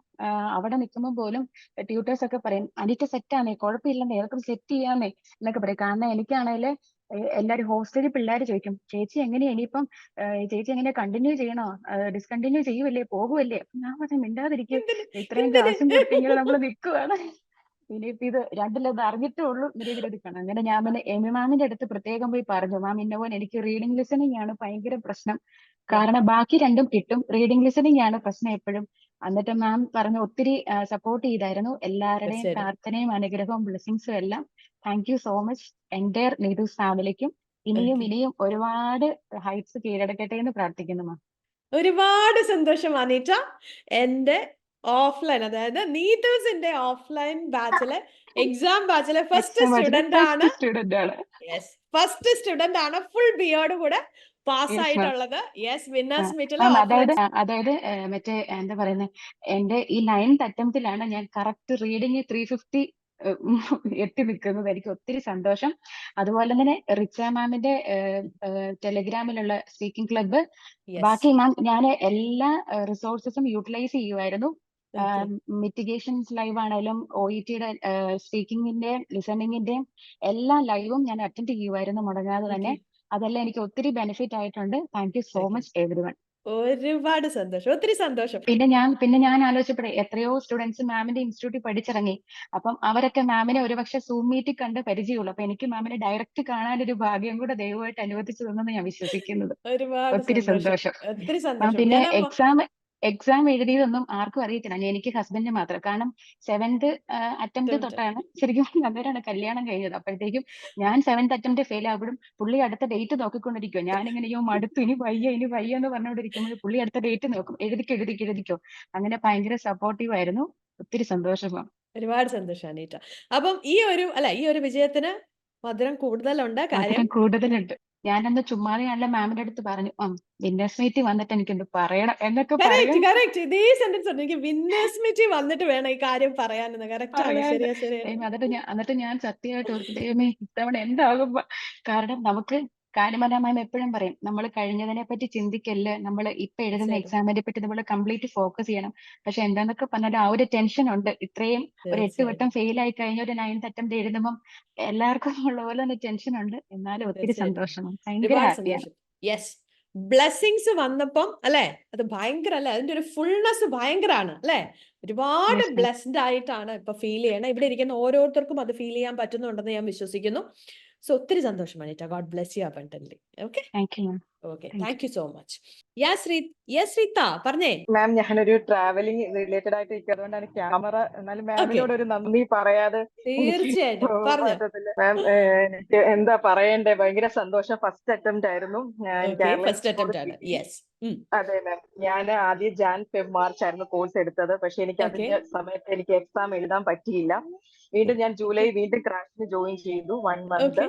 അവിടെ നിൽക്കുമ്പോൾ പോലും ട്യൂട്ടേഴ്സ് ഒക്കെ പറയും അനിറ്റ സെറ്റാണേ, കുഴപ്പമില്ലെന്നേ, ഏതൊക്കെ സെറ്റ് ചെയ്യാന്നേ എന്നൊക്കെ പറയും. കാരണം എനിക്കാണെങ്കിൽ എല്ലാവരും ഹോസ്റ്റലിൽ പിള്ളേർ ചോദിക്കും, ചേച്ചി എങ്ങനെയാ ഇനിയിപ്പം, ചേച്ചി എങ്ങനെയാ കണ്ടിന്യൂ ചെയ്യണോ, ഡിസ്കണ്ടിന്യൂ ചെയ്യുമല്ലേ, പോകുമല്ലേ? ഞാൻ പറഞ്ഞു മിണ്ടാതിരിക്കും, എന്തിന് ഇത്രയും എന്തിന് കാശും കൊടുത്ത് ഇങ്ങനെ നമ്മൾ നിൽക്കുവാണ്, ഇനിയിപ്പോ ഇത് രണ്ടിലത് അറിഞ്ഞിട്ടേ ഉള്ളൂ നിരീക്ഷണം. അങ്ങനെ ഞാൻ പിന്നെ എമി മാമിന്റെ അടുത്ത് പ്രത്യേകം പോയി പറഞ്ഞു, മാം ഇന്ന പോലെ എനിക്ക് റീഡിംഗ് ലിസണിങ് ആണ് ഭയങ്കര പ്രശ്നം, കാരണം ബാക്കി രണ്ടും കിട്ടും, റീഡിംഗ് ലിസണിങ് ആണ് പ്രശ്നം എപ്പോഴും. എന്നിട്ട് മാം പറഞ്ഞു ഒത്തിരി സപ്പോർട്ട് ചെയ്തായിരുന്നു. എല്ലാവരുടെയും തീർച്ചയായിട്ടും. പ്രാർത്ഥനയും അനുഗ്രഹവും ബ്ലെസ്സിങ്സും എല്ലാം. Thank you so much entire Neethu's ഫാമിലിക്കും. ഇനിയും ഓക്കെ, ഇനിയും ഒരുപാട് ഹൈറ്റ്സ് കീഴടക്കട്ടെ എന്ന് പ്രാർത്ഥിക്കുന്നു മാം. ഒരുപാട് സന്തോഷം അനീറ്റ. എന്റെ ഓഫ്ലൈൻ, അതായത് നീതൂസിന്റെ ഓഫ്ലൈൻ ബാച്ചിലെ എക്സാം ബാച്ചിലെ ഫസ്റ്റ് സ്റ്റുഡന്റ് ആണ്. സ്റ്റുഡന്റ് ആണ്. യെസ്, ഫസ്റ്റ് സ്റ്റുഡന്റ് ആണ്, ഫുൾ ബിയോട് കൂടെ പാസ് യെസ് മാം. ആയിട്ടുള്ളത്. യെസ്, വിന്നേഴ്സ് മീറ്റിലെ മാം ഓഫ്ലൈൻ. അതായത് മറ്റേ എന്താ പറയുന്നത്, എന്റെ ഈ 9th അറ്റംപ്റ്റിലാണ് ഞാൻ കറക്റ്റ് റീഡിങ് 350 എത്തി നിൽക്കുന്നത്. എനിക്ക് ഒത്തിരി സന്തോഷം. അതുപോലെ തന്നെ റിച്ച മാമിന്റെ ടെലിഗ്രാമിലുള്ള സ്പീക്കിംഗ് ക്ലബ്ബ്, യെസ്, ബാക്കി മാം ഞാൻ എല്ലാ റിസോഴ്സസും യൂട്ടിലൈസ് ചെയ്യുമായിരുന്നു. ഓക്കെ മിറ്റിഗേഷൻസ് ലൈവ് ആണെങ്കിലും OETയുടെ സ്പീക്കിങ്ങിന്റെ ലിസണിങ്ങിന്റെയും എല്ലാ ലൈവും ഞാൻ അറ്റൻഡ് ചെയ്യുമായിരുന്നു മുടങ്ങാതെ തന്നെ. ഓക്കെ അതെല്ലാം എനിക്ക് ഒത്തിരി ബെനിഫിറ്റ് ആയിട്ടുണ്ട്. Thank you so okay, much every one. ഒരുപാട് സന്തോഷം, ഒത്തിരി സന്തോഷം. പിന്നെ ഞാൻ ആലോചിച്ചപ്പോഴേ എത്രയോ സ്റ്റുഡൻസ് മാമിന്റെ ഇൻസ്റ്റിറ്റ്യൂട്ടിൽ പഠിച്ചിറങ്ങി. അപ്പം അവരൊക്കെ മാമിനെ ഒരുപക്ഷെ സൂം മീറ്റിൽ കണ്ട് പരിചയമുള്ളൂ. അപ്പൊ എനിക്ക് മാമിനെ ഡയറക്റ്റ് കാണാനൊരു ഭാഗ്യം കൂടെ ദൈവമായിട്ട് അനുവദിച്ചു തന്നെന്ന് ഞാൻ വിശ്വസിക്കുന്നത്. ഒരുപാട് ഒത്തിരി സന്തോഷം, സന്തോഷം ഒത്തിരി മാം. സന്തോഷം. പിന്നെ ഞാൻ എക്സാം എഴുതിയതൊന്നും ആർക്കും അറിയത്തില്ല, എനിക്ക് ഹസ്ബൻഡിന് മാത്രം. കാരണം 7th അറ്റംപ്റ്റ് തൊട്ടാണ് ശരിക്കും അന്നേരമാണ് കല്യാണം കഴിഞ്ഞത്. അപ്പോഴത്തേക്കും ഞാൻ 7th അറ്റംപ്റ്റ് ഫെയിൽ ആകുമ്പോഴും പുള്ളി അടുത്ത ഡേറ്റ് നോക്കിക്കൊണ്ടിരിക്കും. ഞാനിങ്ങനെ മടുത്തു, ഇനി വയ്യ എന്ന് പറഞ്ഞുകൊണ്ടിരിക്കുമ്പോൾ പുള്ളി അടുത്ത ഡേറ്റ് നോക്കും, എഴുതിക്കോ. അങ്ങനെ ഭയങ്കര സപ്പോർട്ടീവ് ആയിരുന്നു. ഒത്തിരി സന്തോഷമാണ്. ഒരുപാട് സന്തോഷം അനീറ്റ. അപ്പം ഈ ഒരു വിജയത്തിന് മധുരം കൂടുതലുണ്ട്. കാര്യം മധുരം കൂടുതലുണ്ട്. ഞാനന്ന് ചുമ്മാതെയാണല്ലോ മാമിന്റെ അടുത്ത് പറഞ്ഞു, വിന്നേഴ്സ് മീറ്റ് വന്നിട്ട് എനിക്കൊന്ന് പറയണം എന്നൊക്കെ പറയാൻ കറക്റ്റ് ഇതേ സെന്റൻസ് ഉണ്ട്. എനിക്ക് വിന്നേഴ്സ് മീറ്റിൽ വന്നിട്ട് വേണം ഈ കാര്യം പറയാനെന്ന്. കറക്റ്റ് ആണ്, ശരിയാ. എന്നിട്ട് ഞാൻ സത്യമായിട്ട് ഓർക്കും, ദൈവമേ ഇത്തവണ എന്താകും. കാരണം നമുക്ക് മാം എപ്പോഴും പറയും, നമ്മൾ കഴിഞ്ഞതിനെ പറ്റി ചിന്തിക്കല്ല്, നമ്മൾ ഇപ്പൊ എഴുതുന്ന തീർച്ചയായിട്ടും, എക്സാമിനെ പറ്റി നമ്മൾ കംപ്ലീറ്റ് ഫോക്കസ് ചെയ്യണം. പക്ഷെ എന്താന്നൊക്കെ പറഞ്ഞാൽ ആ ഒരു ടെൻഷൻ ഉണ്ട്. ഇത്രയും ഒരു 8 വട്ടം തീർച്ചയായിട്ടും, ഫെയിൽ ആയി കഴിഞ്ഞ ഒരു 9th അറ്റംപ്റ്റ് എഴുതുമ്പോൾ എല്ലാവർക്കും ഉള്ള പോലെ തന്നെ ടെൻഷൻ ഉണ്ട്. എന്നാലും ഒത്തിരി തീർച്ചയായിട്ടും. സന്തോഷമാണ്, ഭയങ്കര ഒരുപാട് ഹാപ്പിയാണ്. സന്തോഷം. യെസ്, ബ്ലെസ്സിങ്സ് വന്നപ്പം അല്ലെ, അത് ഭയങ്കര അല്ലെ, അതിന്റെ ഒരു ഫുൾനെസ് ഭയങ്കരമാണ് അല്ലെ. ഒരുപാട് യെസ് മാം. ബ്ലെസ്ഡ് ആയിട്ടാണ് ഇപ്പൊ ഫീൽ ചെയ്യണം. ഇവിടെ ഇരിക്കുന്ന ഓരോരുത്തർക്കും അത് ഫീൽ ചെയ്യാൻ പറ്റുന്നുണ്ടെന്ന് ഞാൻ വിശ്വസിക്കുന്നു. സോ ഒത്തിരി സന്തോഷം Aneeta. God bless you abundantly. Okay, thank you ma'am. Okay, thank you so much. Yes Reetha പറഞ്ഞേ. മാം, ഞാനൊരു ട്രാവലിംഗ് റിലേറ്റഡ് ആയിട്ട് ഇരിക്കും, അതുകൊണ്ടാണ് ക്യാമറ. എന്നാലും മാമിനോട് ഒരു നന്ദി പറയാതെ തീർച്ചയായിട്ടും പറഞ്ഞോ. മാം, എനിക്ക് എന്താ പറയണ്ടേ, ഭയങ്കര സന്തോഷം. ഫസ്റ്റ് അറ്റംപ്റ്റ് ആയിരുന്നു. ഫസ്റ്റ് അറ്റംപ്റ്റ് ആണ്. യെസ്. അതെ മാം, ഞാൻ ആദ്യം ജാൻ ഫെബ് മാർച്ച് ആയിരുന്നു കോഴ്സ് എടുത്തത്. പക്ഷെ എനിക്ക് അതിന്റെ സമയത്ത് എനിക്ക് എക്സാം എഴുതാൻ പറ്റിയില്ല. വീണ്ടും ഞാൻ ജൂലൈ വീണ്ടും ക്രാഷിന് ജോയിൻ ചെയ്തു. 1 മന്ത്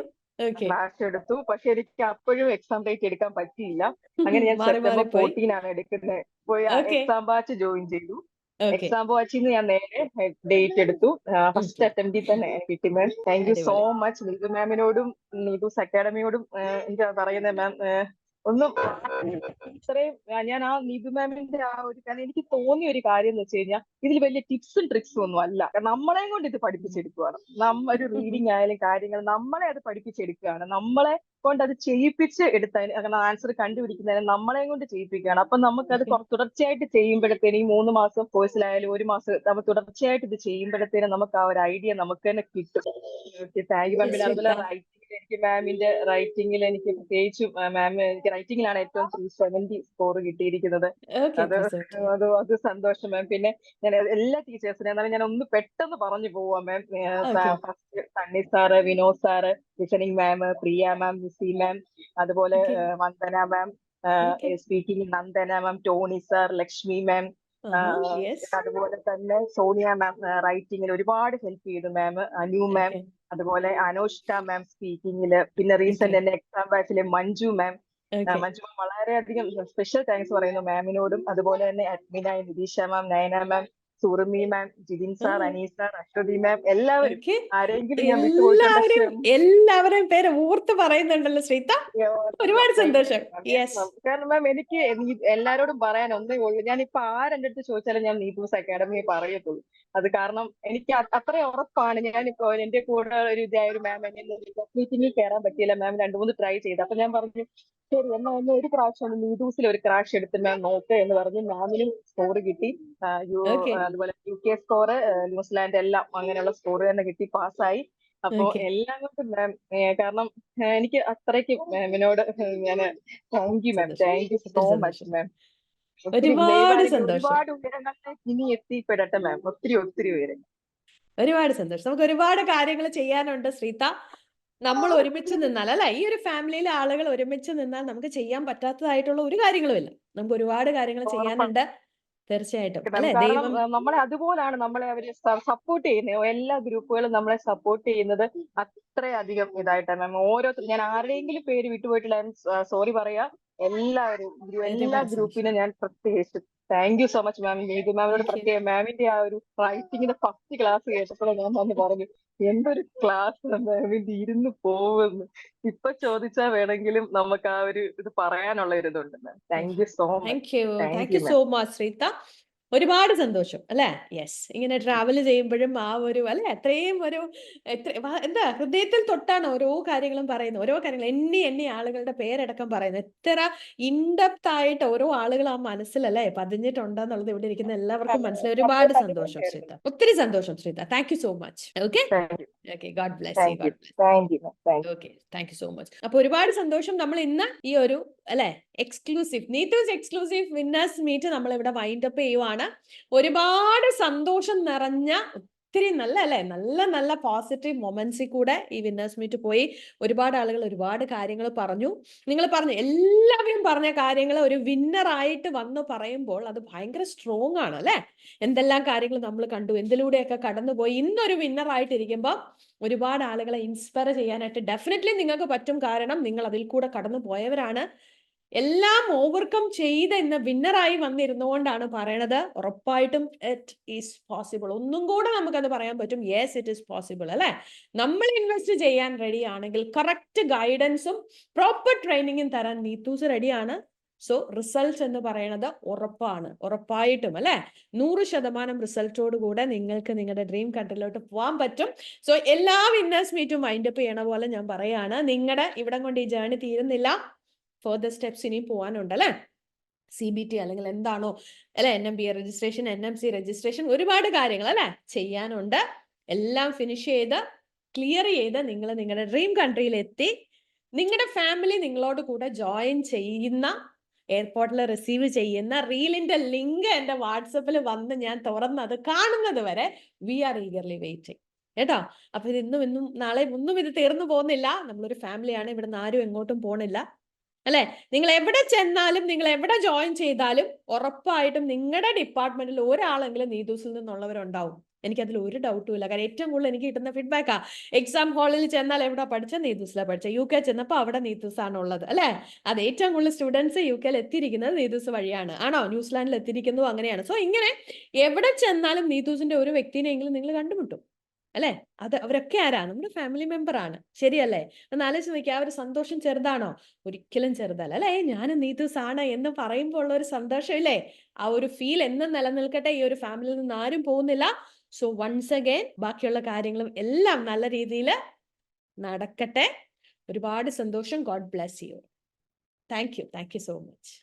ക്ലാസ് എടുത്തു. പക്ഷെ എനിക്ക് അപ്പോഴും എക്സാം ഡേറ്റ് എടുക്കാൻ പറ്റിയില്ല. അങ്ങനെ ഞാൻ സെപ്റ്റംബർ 14 ആണ് എടുക്കുന്നത്. പോയി എക്സാം ബാച്ച് ജോയിൻ ചെയ്തു. എക്സാം ബാച്ചിൽ ഞാൻ നേരെ ഡേറ്റ് എടുത്തു. ഫസ്റ്റ് അറ്റംപ്റ്റിൽ തന്നെ കിട്ടി ma'am. Thank you so much. Neethu മാമിനോടും നീതൂസ് അക്കാഡമിയോടും എന്താ പറയുന്നത് മാം, ഒന്നും ഇത്രയും ഞാൻ ആ നീതു മാമിന്റെ ആ ഒരു കാര്യം എനിക്ക് തോന്നിയ ഒരു കാര്യം എന്ന് വെച്ച് കഴിഞ്ഞാൽ, ഇതിൽ വലിയ ടിപ്സും ട്രിക്സും ഒന്നും അല്ല. നമ്മളെ കൊണ്ട് ഇത് പഠിപ്പിച്ചെടുക്കുകയാണ്. ഒരു റീഡിങ് ആയാലും കാര്യങ്ങൾ നമ്മളെ അത് പഠിപ്പിച്ചെടുക്കുകയാണ്. നമ്മളെ കൊണ്ട് അത് ചെയ്യിപ്പിച്ച് എടുത്തതിന് ആൻസർ കണ്ടുപിടിക്കുന്നതിന് നമ്മളെ കൊണ്ട് ചെയ്യിപ്പിക്കുകയാണ്. അപ്പൊ നമുക്കത് തുടർച്ചയായിട്ട് ചെയ്യുമ്പോഴത്തേനും, ഈ 3 മാസം കോഴ്സിലായാലും 1 മാസം നമ്മൾ തുടർച്ചയായിട്ട് ഇത് ചെയ്യുമ്പോഴത്തേനും നമുക്ക് ആ ഒരു ഐഡിയ നമുക്ക് തന്നെ കിട്ടും. താങ്ക് യു മാം. പിന്നെ അതുപോലെ റൈറ്റിംഗ്, എനിക്ക് മാമിന്റെ റൈറ്റിംഗിൽ എനിക്ക് പ്രത്യേകിച്ച് മാം, എനിക്ക് റൈറ്റിംഗിലാണ് ഏറ്റവും 370 സ്കോർ കിട്ടിയിരിക്കുന്നത്. അത് സന്തോഷം മാം. പിന്നെ ഞാൻ എല്ലാ ടീച്ചേഴ്സിനും, എന്നാലും ഞാൻ ഒന്ന് പെട്ടെന്ന് പറഞ്ഞു പോവാം ma'am. First Sunny sir, Vinod sir, listening ma'am, Priya ma'am, മിസ്സി മാം, അതുപോലെ Vandana ma'am, speaking Nandana ma'am, Tony sir, Lakshmi ma'am, അതുപോലെ തന്നെ സോണിയ മാം റൈറ്റിംഗിൽ ഒരുപാട് ഹെൽപ്പ് ചെയ്തു മാം, അനു മാം, അതുപോലെ അനോഷ്ക മാം സ്പീക്കിങ്ങില്, പിന്നെ റീസെന്റ് എന്നെ എക്സാം ബാച്ചിലെ മഞ്ജു മാം. മഞ്ജു മാം വളരെയധികം സ്പെഷ്യൽ താങ്ക്സ് പറയുന്നു മാമിനോടും. അതുപോലെ തന്നെ അഡ്മിനായ നിതീഷ മാം, നയന മാം, സുറുമി മാം, ജിതിൻ സാർ, അനീസ് സാർ, അശ്വതി മാം, എല്ലാവരും. ആരെങ്കിലും ഞാൻ എല്ലാവരെയും പേര് ഓർത്ത് പറയുന്നുണ്ടല്ലോ ശ്രീത്ത. ഒരുപാട് സന്തോഷം. കാരണം മാം, എനിക്ക് എല്ലാരോടും പറയാൻ ഒന്നേ ഉള്ളൂ. ഞാനിപ്പോ ആരെന്റെ അടുത്ത് ചോദിച്ചാലും ഞാൻ നീതൂസ് അക്കാഡമിയെ പറയത്തുള്ളൂ. അത് കാരണം എനിക്ക് അത്രയും ഉറപ്പാണ്. ഞാനിപ്പോ എന്റെ കൂടെ ഒരു ഇതായ ഒരു മാം എന്നെ മീറ്റിംഗിൽ കയറാൻ പറ്റിയില്ല മാം, 2-3 ട്രൈ ചെയ്തു. അപ്പൊ ഞാൻ പറഞ്ഞു ശരി എന്നാ ഒന്ന് ഒരു പ്രാവശ്യം നീതൂസിൽ ഒരു ക്രാഷ് എടുത്ത് മാം നോക്ക് എന്ന് പറഞ്ഞ് മാമിനും സ്കോർ കിട്ടി. അതുപോലെ UK സ്കോർ, ന്യൂസിലാൻഡ് എല്ലാം അങ്ങനെയുള്ള സ്കോർ തന്നെ കിട്ടി, പാസ്സായി. അപ്പൊ എല്ലാം കൊണ്ടും മാം, കാരണം എനിക്ക് അത്രയ്ക്ക് മാമിനോട് ഞാൻ thank you ma'am. Thank you so much ma'am. ഒരുപാട് ഉയരങ്ങളിലേക്ക് ഇനി എത്തിപ്പെടട്ടെ മാം. ഒത്തിരി ഉയരങ്ങൾ. ഒരുപാട് സന്തോഷം. നമുക്ക് ഒരുപാട് കാര്യങ്ങൾ ചെയ്യാനുണ്ട് ശ്രീത്ത. നമ്മൾ ഒരുമിച്ച് നിന്നാൽ, അല്ലെ, ഈ ഒരു ഫാമിലിയിലെ ആളുകൾ ഒരുമിച്ച് നിന്നാൽ നമുക്ക് ചെയ്യാൻ പറ്റാത്തതായിട്ടുള്ള ഒരു കാര്യങ്ങളുമില്ല. നമുക്ക് ഒരുപാട് കാര്യങ്ങൾ ചെയ്യാനുണ്ട്. തീർച്ചയായിട്ടും നമ്മളെ അതുപോലാണ് നമ്മളെ അവര് സപ്പോർട്ട് ചെയ്യുന്നത്. എല്ലാ ഗ്രൂപ്പുകളും നമ്മളെ സപ്പോർട്ട് ചെയ്യുന്നത് അത്രയധികം ഇതായിട്ടാണ് മാം. ഓരോരുത്തർ, ഞാൻ ആരുടെയെങ്കിലും പേര് വിട്ടുപോയിട്ടില്ല, സോറി പറയാ. എല്ലാവരും എല്ലാ ഗ്രൂപ്പിനും ഞാൻ പ്രത്യേകിച്ച് thank you so much ma'am. Neethu മാമിനോട് പ്രത്യേകം. മാമിന്റെ ആ ഒരു റൈറ്റിംഗിന്റെ ഫസ്റ്റ് ക്ലാസ് കേട്ടപ്പോൾ ഞാൻ വന്ന് പറഞ്ഞു, എന്തൊരു ക്ലാസ് മാമിന്റെ ഇരുന്ന് പോകുന്നു. ഇപ്പൊ ചോദിച്ചാൽ വേണമെങ്കിലും നമുക്ക് ആ ഒരു ഇത് പറയാനുള്ള ഒരു ഇതുണ്ട് ma'am. Thank you so much. Thank you so much Sreetha. ഒരുപാട് സന്തോഷം, അല്ലെ? യെസ്, ഇങ്ങനെ ട്രാവൽ ചെയ്യുമ്പോഴും ആ ഒരു, അല്ലെ, അത്രയും ഒരു എന്താ ഹൃദയത്തിൽ തൊട്ടാണ് ഓരോ കാര്യങ്ങളും പറയുന്നത്. ഓരോ കാര്യങ്ങൾ എണ്ണി ആളുകളുടെ പേരടക്കം പറയുന്നത്. എത്ര ഇൻഡെപ്ത് ആയിട്ട് ഓരോ ആളുകൾ ആ മനസ്സിലല്ലേ പതിഞ്ഞിട്ടുണ്ടെന്നുള്ളത് ഇവിടെ ഇരിക്കുന്ന എല്ലാവർക്കും മനസ്സിലായി. ഒരുപാട് സന്തോഷം ശ്രീത. ഒത്തിരി സന്തോഷം Sreetha. Thank you so much. Okay, God bless you. Okay, thank you so much. അപ്പൊ ഒരുപാട് സന്തോഷം. നമ്മൾ ഇന്ന് ഈ ഒരു, അല്ലെ, exclusive Neethu's exclusive winners meet നമ്മൾ ഇവിടെ വൈൻഡ് അപ്പ് ചെയ്യുവാണ്. ഒരുപാട് സന്തോഷം നിറഞ്ഞ ഒത്തിരി നല്ല, അല്ലെ, നല്ല പോസിറ്റീവ് മൊമെന്റ്സിൽ കൂടെ ഈ വിന്നേഴ്സ് മീറ്റ് പോയി. ഒരുപാട് ആളുകൾ ഒരുപാട് കാര്യങ്ങൾ പറഞ്ഞു. നിങ്ങൾ പറഞ്ഞു, എല്ലാവരും പറഞ്ഞ കാര്യങ്ങൾ ഒരു വിന്നർ ആയിട്ട് വന്ന് പറയുമ്പോൾ അത് ഭയങ്കര സ്ട്രോങ് ആണ്, അല്ലെ? എന്തെല്ലാം കാര്യങ്ങൾ നമ്മൾ കണ്ടു, എന്തിലൂടെയൊക്കെ കടന്നുപോയി. ഇന്നൊരു വിന്നർ ആയിട്ടിരിക്കുമ്പോൾ ഒരുപാട് ആളുകളെ ഇൻസ്പയർ ചെയ്യാനായിട്ട് ഡെഫിനറ്റ്ലി നിങ്ങൾക്ക് പറ്റും. കാരണം നിങ്ങൾ അതിൽ കൂടെ കടന്നു പോയവരാണ്. എല്ലാം ഓവർകം ചെയ്ത് ഇന്ന് വിന്നറായി വന്നിരുന്നുകൊണ്ടാണ് പറയണത്. ഉറപ്പായിട്ടും ഇറ്റ് ഈസ് പോസിബിൾ. ഒന്നും കൂടെ നമുക്കത് പറയാൻ പറ്റും. യെസ്, ഇറ്റ് ഈസ് പോസിബിൾ, അല്ലെ? നമ്മൾ ഇൻവെസ്റ്റ് ചെയ്യാൻ റെഡി ആണെങ്കിൽ, കറക്റ്റ് ഗൈഡൻസും പ്രോപ്പർ ട്രെയിനിങ്ങും തരാൻ നീതൂസ് റെഡിയാണ്. സോ റിസൾട്ട് എന്ന് പറയുന്നത് ഉറപ്പായിട്ടും, അല്ലെ, 100% റിസൾട്ടോട് കൂടെ നിങ്ങൾക്ക് നിങ്ങളുടെ ഡ്രീം കൺട്രിയിലോട്ട് പോകാൻ പറ്റും. സോ എല്ലാ വിന്നേഴ്സ് മീറ്റും വൈൻഡപ്പ് ചെയ്യണ പോലെ ഞാൻ പറയാണ്, നിങ്ങളുടെ ഇവിടം കൊണ്ട് ഈ ജേർണി തീരുന്നില്ല. ഫർദർ സ്റ്റെപ്സ് ഇനി പോകാനുണ്ട്, അല്ലെ? CBT അല്ലെങ്കിൽ എന്താണോ, അല്ലെ, NMBA രജിസ്ട്രേഷൻ, NMC രജിസ്ട്രേഷൻ, ഒരുപാട് കാര്യങ്ങൾ, അല്ലെ, ചെയ്യാനുണ്ട്. എല്ലാം ഫിനിഷ് ചെയ്ത് ക്ലിയർ ചെയ്ത് നിങ്ങൾ നിങ്ങളുടെ ഡ്രീം കൺട്രിയിൽ എത്തി നിങ്ങളുടെ ഫാമിലി നിങ്ങളോട് കൂടെ ജോയിൻ ചെയ്യുന്ന, എയർപോർട്ടിൽ റിസീവ് ചെയ്യുന്ന റീലിന്റെ ലിങ്ക് എന്റെ വാട്സപ്പിൽ വന്ന് ഞാൻ തുറന്നത് കാണുന്നത് വരെ വി ആർ ഈഗർലി വെയിറ്റിംഗ് കേട്ടോ. അപ്പൊ ഇത് ഇന്നും നാളെ ഒന്നും ഇത് തീർന്നു പോകുന്നില്ല. നമ്മളൊരു ഫാമിലിയാണ്, ഇവിടുന്ന് ആരും എങ്ങോട്ടും പോണില്ല അല്ലെ. നിങ്ങൾ എവിടെ ചെന്നാലും, നിങ്ങൾ എവിടെ ജോയിൻ ചെയ്താലും ഉറപ്പായിട്ടും നിങ്ങളുടെ ഡിപ്പാർട്ട്മെന്റിൽ ഒരാളെങ്കിലും നീതൂസിൽ നിന്നുള്ളവരുണ്ടാവും. എനിക്കതിൽ ഒരു ഡൗട്ടും ഇല്ല. കാരണം ഏറ്റവും കൂടുതൽ എനിക്ക് കിട്ടുന്ന ഫീഡ്ബാക്കാ, എക്സാം ഹാളിൽ ചെന്നാൽ എവിടെ പഠിച്ച, നീതൂസിലാണ് പഠിച്ച. UK ചെന്നപ്പോൾ അവിടെ നീതൂസ് ആണ് ഉള്ളത് അല്ലെ. അത് ഏറ്റവും കൂടുതൽ സ്റ്റുഡൻസ് UK എത്തിയിരിക്കുന്നത് നീതൂസ് വഴിയാണ്. ആണോ? ന്യൂസിലാൻഡിൽ എത്തിയിരിക്കുന്നതും അങ്ങനെയാണ്. സോ ഇങ്ങനെ എവിടെ ചെന്നാലും നീതൂസിന്റെ ഒരു വ്യക്തിനെയെങ്കിലും നിങ്ങൾ കണ്ടുമുട്ടും അല്ലെ. അത് അവരൊക്കെ ആരാ? നമ്മുടെ ഫാമിലി മെമ്പർ ആണ്. ശരിയല്ലേ? ഒന്ന് ആലോചിച്ച് നോക്കിയാൽ ആ ഒരു സന്തോഷം ചെറുതാണോ? ഒരിക്കലും ചെറുതല്ല അല്ലെ. ഞാൻ നീതൂസ് ആണ് എന്ന് പറയുമ്പോൾ ഉള്ള ഒരു സന്തോഷം ഇല്ലേ, ആ ഒരു ഫീൽ എന്നും നിലനിൽക്കട്ടെ. ഈ ഒരു ഫാമിലിയിൽ നിന്ന് ആരും പോകുന്നില്ല. സോ വൺസ് അഗൈൻ ബാക്കിയുള്ള കാര്യങ്ങളും എല്ലാം നല്ല രീതിയിൽ നടക്കട്ടെ. ഒരുപാട് സന്തോഷം. God bless U. Thank you so much.